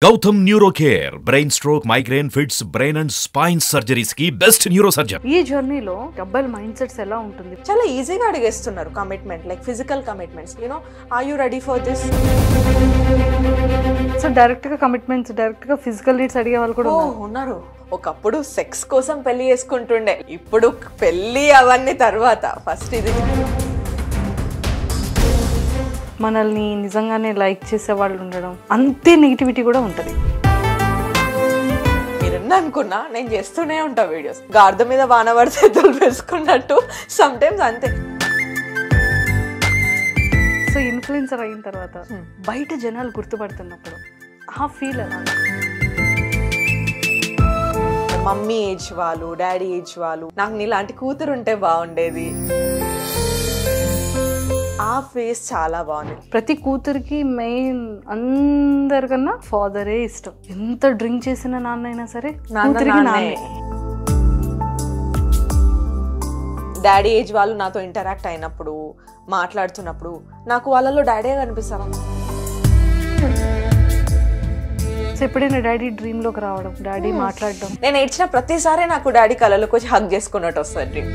Gautam Neurocare, brain stroke, migraine, fits, brain and spine surgeries की best neurosurgeon. ఈ జర్నీలో అబ్బాయిల మైండ్ సెట్స్ ఎలా ఉంటుంది? చాలా ఈజీగా అడిగేస్తున్నారు commitment, like physical commitments. Are you ready for this? So direct గా కమిట్మెంట్స్, డైరెక్ట్ గా ఫిజికల్ నీడ్స్ అడిగే వాళ్ళు కూడా ఉన్నారు. ఒకప్పుడు సెక్స్ కోసం పెళ్లి చేసుకుంటుండే, ఇప్పుడు పెళ్లి అవన్నీ తర్వాత. ఫస్ట్ ఇది మనల్ని నిజంగానే లైక్ చేసే వాళ్ళు ఉండడం, అంతే నెగిటివిటీ కూడా ఉంటుంది. మీరన్నా అనుకున్నా నేను చేస్తూనే ఉంటా వీడియోస్. గార్ద మీద వాన పడితే వేసుకున్నట్టు సమ్ టైమ్స్ అంతే. సో ఇన్ఫ్లుయెన్సర్ అయిన తర్వాత బయట జనాలు గుర్తుపడుతున్నప్పుడు ఆ ఫీల్ ఎలా? మమ్మీ ఏజ్ వాళ్ళు, డాడీ ఏజ్ వాళ్ళు, నాకు నీలాంటి కూతురు ఉంటే బాగుండేది. ఆ ఫేస్ చాలా బాగుంది. ప్రతి కూతురికి మెయిన్ అందరికన్నా ఫాదరే ఇష్టం. ఎంత డ్రింక్ చేసిన నాన్న అయినా సరే డాడీ ఏజ్ వాళ్ళు నాతో ఇంటరాక్ట్ అయినప్పుడు, మాట్లాడుతున్నప్పుడు నాకు వాళ్ళలో డాడీ కనిపిస్తాను. ఎప్పుడైనా డాడీ డ్రీమ్ లోకి రావడం, డాడీ మాట్లాడడం, నేను ఏడ్చిన ప్రతిసారి నాకు డాడీ కళ్ళలోకి వచ్చి హగ్ చేసుకున్నట్టు వస్తుంది డ్రీమ్.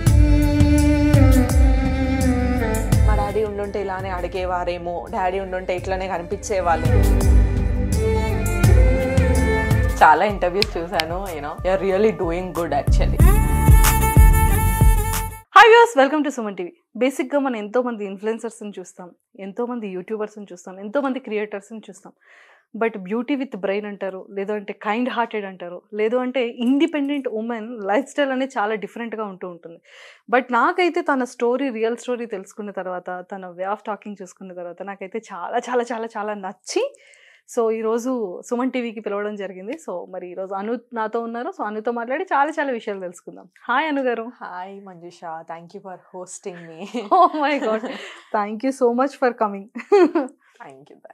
మా డాడీ ఉండుంటే ఇలానే అడిగేవారేమో, డాడీ ఉండుంటే ఇట్లానే కనిపించేవాళ్ళు. చాలా ఇంటర్వ్యూస్ చూసాను. You're really doing good actually. Hi viewers, welcome to Suman TV. బేసిక్గా మనం ఎంతో మంది ఇన్ఫ్లుయెన్సర్స్ని చూస్తాం, ఎంతో మంది యూట్యూబర్స్ని చూస్తాం, ఎంతో మంది క్రియేటర్స్ని చూస్తాం. బట్ బ్యూటీ విత్ బ్రెయిన్ అంటారు, లేదు అంటే కైండ్ హార్టెడ్ అంటారు, లేదు అంటే ఇండిపెండెంట్ ఉమెన్ లైఫ్ స్టైల్ అనేది చాలా డిఫరెంట్గా ఉంటుంది. బట్ నాకైతే తన స్టోరీ, రియల్ స్టోరీ తెలుసుకున్న తర్వాత, తన వే ఆఫ్ టాకింగ్ చూసుకున్న తర్వాత నాకైతే చాలా చాలా చాలా చాలా నచ్చి, సో ఈరోజు సుమన్ టీవీకి పిలవడం జరిగింది. సో మరి ఈరోజు అను నాతో ఉన్నారు. సో అనుతో మాట్లాడి చాలా చాలా విషయాలు తెలుసుకుందాం. Hi Anu garu. Hi Manjusha, thank you for hosting me. Oh my god, thank you so much for coming.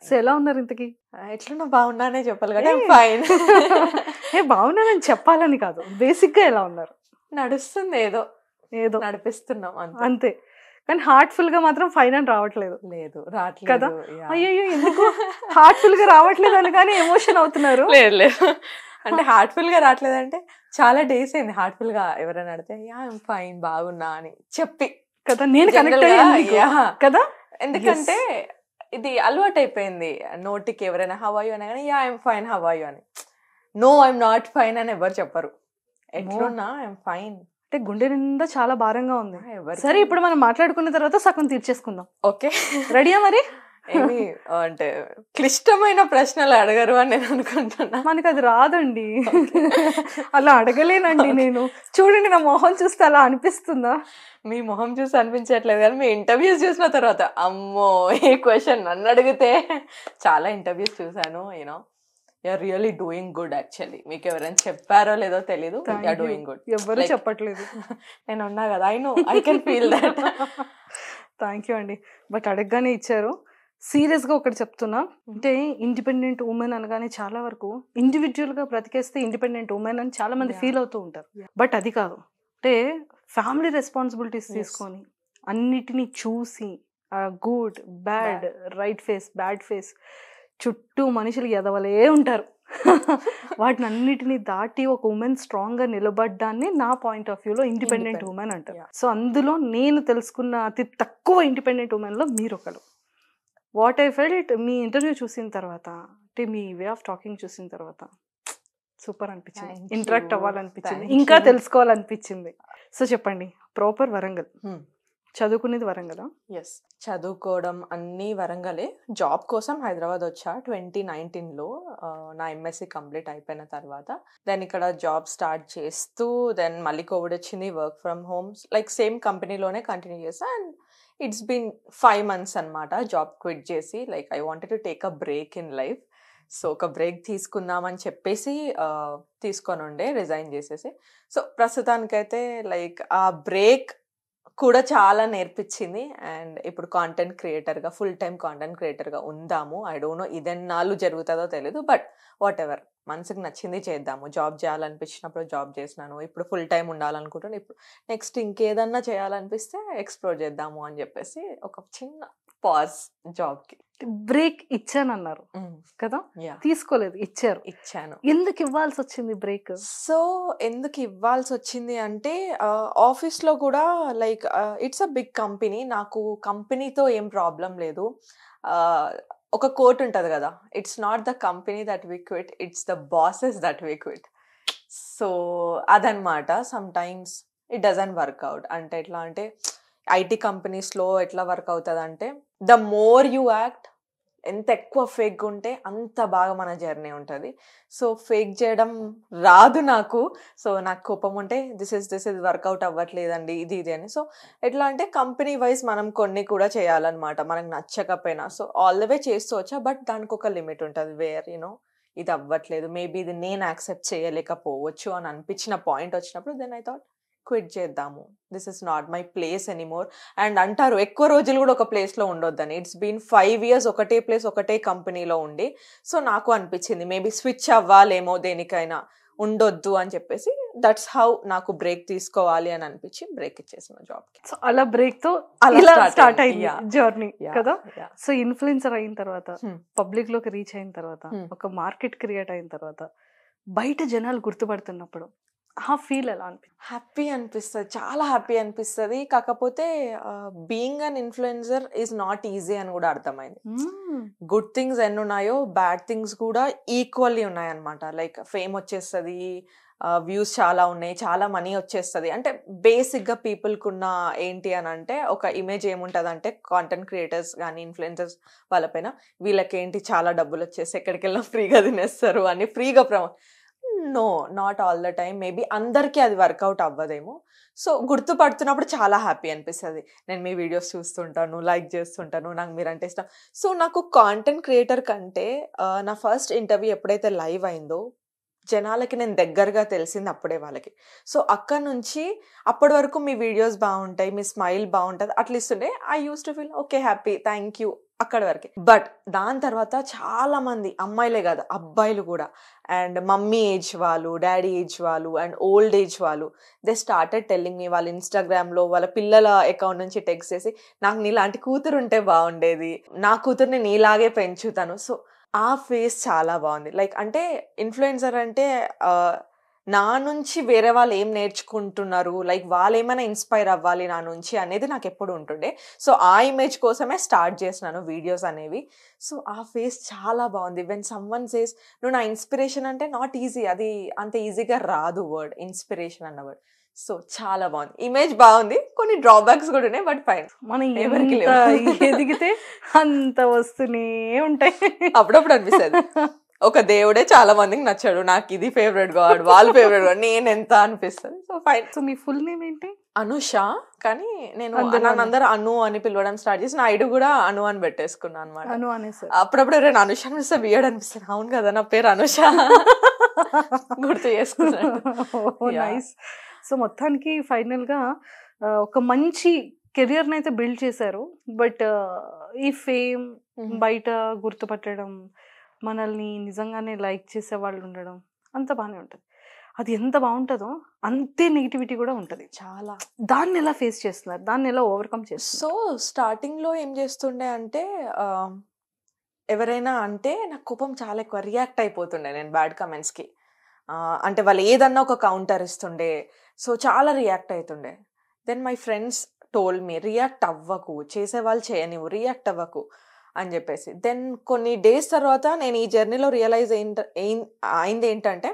So ఎలా ఉన్నారు ఇంతకి? ఎట్లా బాగున్నానే చెప్పాలి కదా. ఫైన్. బాగున్నానని చెప్పాలని కాదు, బేసిక్గా ఎలా ఉన్నారు? నడుస్తుంది, ఏదో ఏదో నడిపిస్తున్నాం అంతే. కానీ హార్ట్ఫుల్ గా మాత్రం ఫైన్ అని రావట్లేదు. లేదు, రావట్లేదు కదా. అయ్యో, ఎందుకు హార్ట్ఫుల్ గా రావట్లేదు అని కానీ ఎమోషన్ అవుతున్నారు? లేదు లేదు, అంటే హార్ట్ఫుల్ గా రావట్లేదంటే చాలా డేస్ అయింది హార్ట్ఫుల్ గా ఎవరైనా అడితే ఫైన్ బాగున్నా అని చెప్పి కదా నేను కనెక్ట్ కదా. ఎందుకంటే ఇది అలవాటు అయిపోయింది. నోటికి ఎవరైనా హౌ ఆర్ యు అని కానీ I'm fine, how are you అని. నో ఐఎమ్ నాట్ ఫైన్ అని ఎవరు చెప్పరు. ఎట్లున్నా ఐఎమ్ ఫైన్. అంటే గుండె నిండా చాలా భారంగా ఉంది. సరే, ఇప్పుడు మనం మాట్లాడుకున్న తర్వాత సగం తీర్చేసుకుందాం. ఓకే, రెడీయా? మరి ఏమి అంటే క్లిష్టమైన ప్రశ్నలు అడగరు అని నేను అనుకుంటున్నా. మనకి అది రాదండి, అలా అడగలేనండి నేను. చూడండి, నా మొహం చూస్తే అలా అనిపిస్తుందా? మీ మొహం చూసి అనిపించట్లేదు, కానీ మీ ఇంటర్వ్యూస్ చూసిన తర్వాత అమ్మో ఈ క్వశ్చన్ నన్ను అడిగితే. చాలా ఇంటర్వ్యూస్ చూసాను. You're really doing good actually. మీకు ఎవరైనా చెప్పారో లేదో తెలీదు, యూఆర్ డూయింగ్ గుడ్. ఎవరు చెప్పట్లేదు, నేను ఉన్నా కదా. I can feel that. Thank you అండి. బట్ అడగగానే ఇచ్చారు. సీరియస్గా ఒకటి చెప్తున్నా, అంటే ఇండిపెండెంట్ ఉమెన్ అనగానే చాలా వరకు ఇండివిజువల్గా బ్రతికేస్తే ఇండిపెండెంట్ ఉమెన్ అని చాలా మంది ఫీల్ అవుతూ ఉంటారు. బట్ అది కాదు. అంటే ఫ్యామిలీ రెస్పాన్సిబిలిటీస్ తీసుకొని అన్నిటినీ చూసి, good bad, right face, bad phase, చుట్టూ మనుషులు ఎదవలే ఉంటారు. వాటిని అన్నిటినీ దాటి ఒక ఉమెన్ స్ట్రాంగ్ గా నిలబడ్డాన్ని నా పాయింట్ ఆఫ్ వ్యూలో ఇండిపెండెంట్ ఉమెన్ అంటారు. సో అందులో నేను తెలుసుకున్న అతి తక్కువ ఇండిపెండెంట్ ఉమెన్ లో మీరు ఒకరు. What I felt me interview చూసిన తర్వాత, అంటే మీ వే ఆఫ్ టాకింగ్ చూసిన తర్వాత సూపర్ అనిపించింది. ఇంటరాక్ట్ అవ్వాలనిపించింది, ఇంకా తెలుసుకోవాలనిపించింది. సో చెప్పండి, ప్రాపర్ వరంగల్, చదువుకునేది వరంగల్? ఎస్, చదువుకోవడం అన్నీ వరంగలే. జాబ్ కోసం హైదరాబాద్ వచ్చా 2019లో. నా ఎంఎస్సి కంప్లీట్ అయిపోయిన తర్వాత దెన్ ఇక్కడ జాబ్ స్టార్ట్ చేస్తూ, దెన్ మళ్ళీ కోవిడ్ వచ్చింది. Work from home, like same కంపెనీలోనే కంటిన్యూ చేస్తా. అండ్ ఇట్స్ బీన్ 5 months అనమాట జాబ్ క్విట్ చేసి. Like I wanted to take a break in life. So ఒక బ్రేక్ తీసుకుందామని చెప్పేసి తీసుకొని ఉండే, రిజైన్ చేసేసి. సో ప్రస్తుతానికైతే లైక్ ఆ బ్రేక్ కూడా చాలా నేర్పించింది. అండ్ ఇప్పుడు కాంటెంట్ క్రియేటర్గా, ఫుల్ టైమ్ కాంటెంట్ క్రియేటర్గా ఉందాము. ఐ డోంట్ నో ఇదెన్నాళ్ళు జరుగుతుందో తెలీదు, బట్ వాట్ ఎవర్, మనసుకు నచ్చింది చేద్దాము, జాబ్ చేయాలనిపించినప్పుడు జాబ్ చేసినాను, ఇప్పుడు ఫుల్ టైం ఉండాలనుకుంటాను, ఇప్పుడు నెక్స్ట్ ఇంకేదన్నా చేయాలనిపిస్తే ఎక్స్ప్లోర్ చేద్దాము అని చెప్పేసి ఒక చిన్న పాజ్ జాబ్కి. బ్రేక్ ఇచ్చానన్నారు కదా, తీసుకోలేదు, ఇచ్చారు. ఇచ్చాను. ఎందుకు ఇవ్వాల్సి వచ్చింది బ్రేక్? సో ఎందుకు ఇవ్వాల్సి వచ్చింది అంటే ఆఫీస్లో కూడా like it's a big company, నాకు కంపెనీతో ఏం ప్రాబ్లం లేదు. ఒక కోట్ ఉంటుంది కదా, it's not the company that we quit, it's the bosses that we quit. So అదనమాట. Sometimes it doesn't work out. అంటే ఎట్లా అంటే ఐటీ కంపెనీస్లో ఎట్లా వర్క్ అవుతుంది అంటే ద మోర్ యూ యాక్ట్, ఎంత ఎక్కువ ఫేక్ ఉంటే అంత బాగా మన జర్నీ ఉంటుంది. సో ఫేక్ చేయడం రాదు నాకు. సో నాకు కోపం ఉంటే దిస్ ఇస్ వర్కౌట్ అవ్వట్లేదండి ఇది అని. సో ఎట్లా అంటే కంపెనీ వైజ్ మనం కొన్ని కూడా చేయాలన్నమాట, మనకు నచ్చకపోయినా. సో ఆల్ ద వే చేస్తూ వచ్చా, బట్ దానికి ఒక లిమిట్ ఉంటుంది. వేర్ ఇది అవ్వట్లేదు, మేబీ ఇది నేను యాక్సెప్ట్ చేయలేకపోవచ్చు అని అనిపించిన పాయింట్ వచ్చినప్పుడు దెన్ ఐ థాట్ క్విట్ చేద్దాము, this is not my place anymore. And అంటారు ఎక్కువ రోజులు కూడా ఒక ప్లేస్లో ఉండొద్దని. ఇట్స్ బీన్ 5 years ఒకటే ప్లేస్ ఒకటే కంపెనీలో ఉండి. సో నాకు అనిపించింది మేబీ స్విచ్ అవ్వాలేమో, దేనికైనా ఉండొద్దు అని చెప్పేసి దట్స్ హౌ నాకు బ్రేక్ తీసుకోవాలి అని అనిపించి బ్రేక్ ఇచ్చేసిన జాబ్కి. సో అలా బ్రేక్ తో స్టార్ట్ అయింది జర్నీ కదా. సో ఇన్ఫ్లుయెన్సర్ అయిన తర్వాత, పబ్లిక్ లోకి రీచ్ అయిన తర్వాత, ఒక మార్కెట్ క్రియేట్ అయిన తర్వాత, బయట జనాలు గుర్తుపడుతున్నప్పుడు ఆ ఫీల్ ఎలా అనిపిస్తుంది? హ్యాపీ అనిపిస్తుంది, చాలా హ్యాపీ అనిపిస్తుంది. కాకపోతే being an influencer is not easy అని కూడా అర్థమైంది. గుడ్ థింగ్స్ ఎన్ని ఉన్నాయో బ్యాడ్ థింగ్స్ కూడా ఈక్వల్లీ ఉన్నాయన్నమాట. లైక్ ఫేమ్ వచ్చేస్తుంది, వ్యూస్ చాలా ఉన్నాయి, చాలా మనీ వచ్చేస్తుంది. అంటే బేసిక్గా పీపుల్కి ఉన్న ఏంటి అని అంటే ఒక ఇమేజ్ ఏముంటుంది అంటే కాంటెంట్ క్రియేటర్స్ కానీ ఇన్ఫ్లుయెన్సర్స్ వాళ్ళపైన వీళ్ళకేంటి చాలా డబ్బులు వచ్చేసి ఎక్కడికి వెళ్ళినా ఫ్రీగా తినేస్తారు అని, ఫ్రీగా no, not all the time. Maybe అందరికీ అది వర్కౌట్ అవ్వదేమో. సో గుర్తుపడుతున్నప్పుడు చాలా హ్యాపీ అనిపిస్తుంది. నేను మీ వీడియోస్ చూస్తుంటాను, లైక్ చేస్తుంటాను, నాకు మీరంటే ఇష్టం. సో నాకు కాంటెంట్ క్రియేటర్ కంటే నా ఫస్ట్ ఇంటర్వ్యూ ఎప్పుడైతే లైవ్ అయిందో జనాలకి నేను దగ్గరగా తెలిసింది అప్పుడే వాళ్ళకి. సో అక్కడ నుంచి అప్పటి వరకు మీ వీడియోస్ బాగుంటాయి, మీ స్మైల్ బాగుంటుంది అట్లా ఇస్తుండే. I use to feel okay happy, thank you, అక్కడి వరకు. బట్ దాని తర్వాత చాలా మంది అమ్మాయిలే కాదు అబ్బాయిలు కూడా, అండ్ మమ్మీ ఏజ్ వాళ్ళు, డాడీ ఏజ్ వాళ్ళు, అండ్ ఓల్డ్ ఏజ్ వాళ్ళు, దే స్టార్టెడ్ టెల్లింగ్ మీ వాళ్ళ ఇన్స్టాగ్రామ్లో వాళ్ళ పిల్లల అకౌంట్ నుంచి టెక్స్ట్ చేసి నాకు నీలాంటి కూతురు ఉంటే బాగుండేది, నా కూతుర్ని నీలాగే పెంచుతాను. సో ఆ ఫేస్ చాలా బాగుంది. లైక్ అంటే ఇన్ఫ్లుయెన్సర్ అంటే నా నుంచి వేరే వాళ్ళు ఏం నేర్చుకుంటున్నారు, లైక్ వాళ్ళు ఏమైనా ఇన్స్పైర్ అవ్వాలి నా నుంచి అనేది నాకు ఎప్పుడు ఉంటుండే. సో ఆ ఇమేజ్ కోసమే స్టార్ట్ చేసినాను వీడియోస్ అనేవి. సో ఆ ఫేస్ చాలా బాగుంది. వెన్ సమ్వన్ సేస్ నువ్వు నా ఇన్స్పిరేషన్ అంటే నాట్ ఈజీ, అది అంత ఈజీగా రాదు వర్డ్ ఇన్స్పిరేషన్ అన్న వర్డ్. సో చాలా బాగుంది, ఇమేజ్ బాగుంది, కొన్ని డ్రాబ్యాక్స్ కూడా ఉన్నాయి, బట్ ఫైన్. మనం ఎదిగితే అంత వస్తూనే ఉంటాయి. అప్పుడప్పుడు అనిపిస్తుంది ఒక దేవుడే చాలా మందికి నచ్చాడు, నాకు ఇది ఫేవరెట్ గాడ్, వాళ్ళు ఫేవరెట్ గాడ్, నేను ఎంత అనిపిస్తుంది. So fine. సో మీ ఫుల్ నేమ్ ఏంటి? అనుష. కానీ నేను నన్ను అందరూ అను అని పిలవడం స్టార్ట్ చేసి నా ఐడి కూడా అను అని పెట్టేసుకున్నాను అనమాట. అను అనేసి అప్పుడప్పుడు ఎవరైనా అనుష అనిపిస్తే బియర్డ్ అనిపిస్తుంది. అవును కదా నా పేరు అనుష, గుర్తు చేసుకున్నాను. నైస్. సో మొత్తానికి ఫైనల్ గా ఒక మంచి కెరియర్ అయితే బిల్డ్ చేశారు. బట్ ఈ ఫేమ్, బయట గుర్తుపట్టడం, మనల్ని నిజంగానే లైక్ చేసే వాళ్ళు ఉండడం అంత బాగానే ఉంటుంది. అది ఎంత బాగుంటుందో అంతే నెగిటివిటీ కూడా ఉంటుంది చాలా. దాన్ని ఎలా ఫేస్ చేస్తున్నారు, దాన్ని ఎలా ఓవర్కమ్ చేస్తున్నారు? సో స్టార్టింగ్లో ఏం చేస్తుండే అంటే ఎవరైనా అంటే నాకు కోపం చాలా ఎక్కువ, రియాక్ట్ అయిపోతుండే నేను బ్యాడ్ కమెంట్స్కి. అంటే వాళ్ళు ఏదన్నా ఒక కౌంటర్ ఇస్తుండే, సో చాలా రియాక్ట్ అవుతుండే. Then my friends told me react అవ్వకు, చేసేవాళ్ళు చేయనివ్వు, రియాక్ట్ అవ్వకు అని చెప్పేసి. దెన్ కొన్ని డేస్ తర్వాత నేను ఈ జర్నీలో రియలైజ్ అయింది ఏంటంటే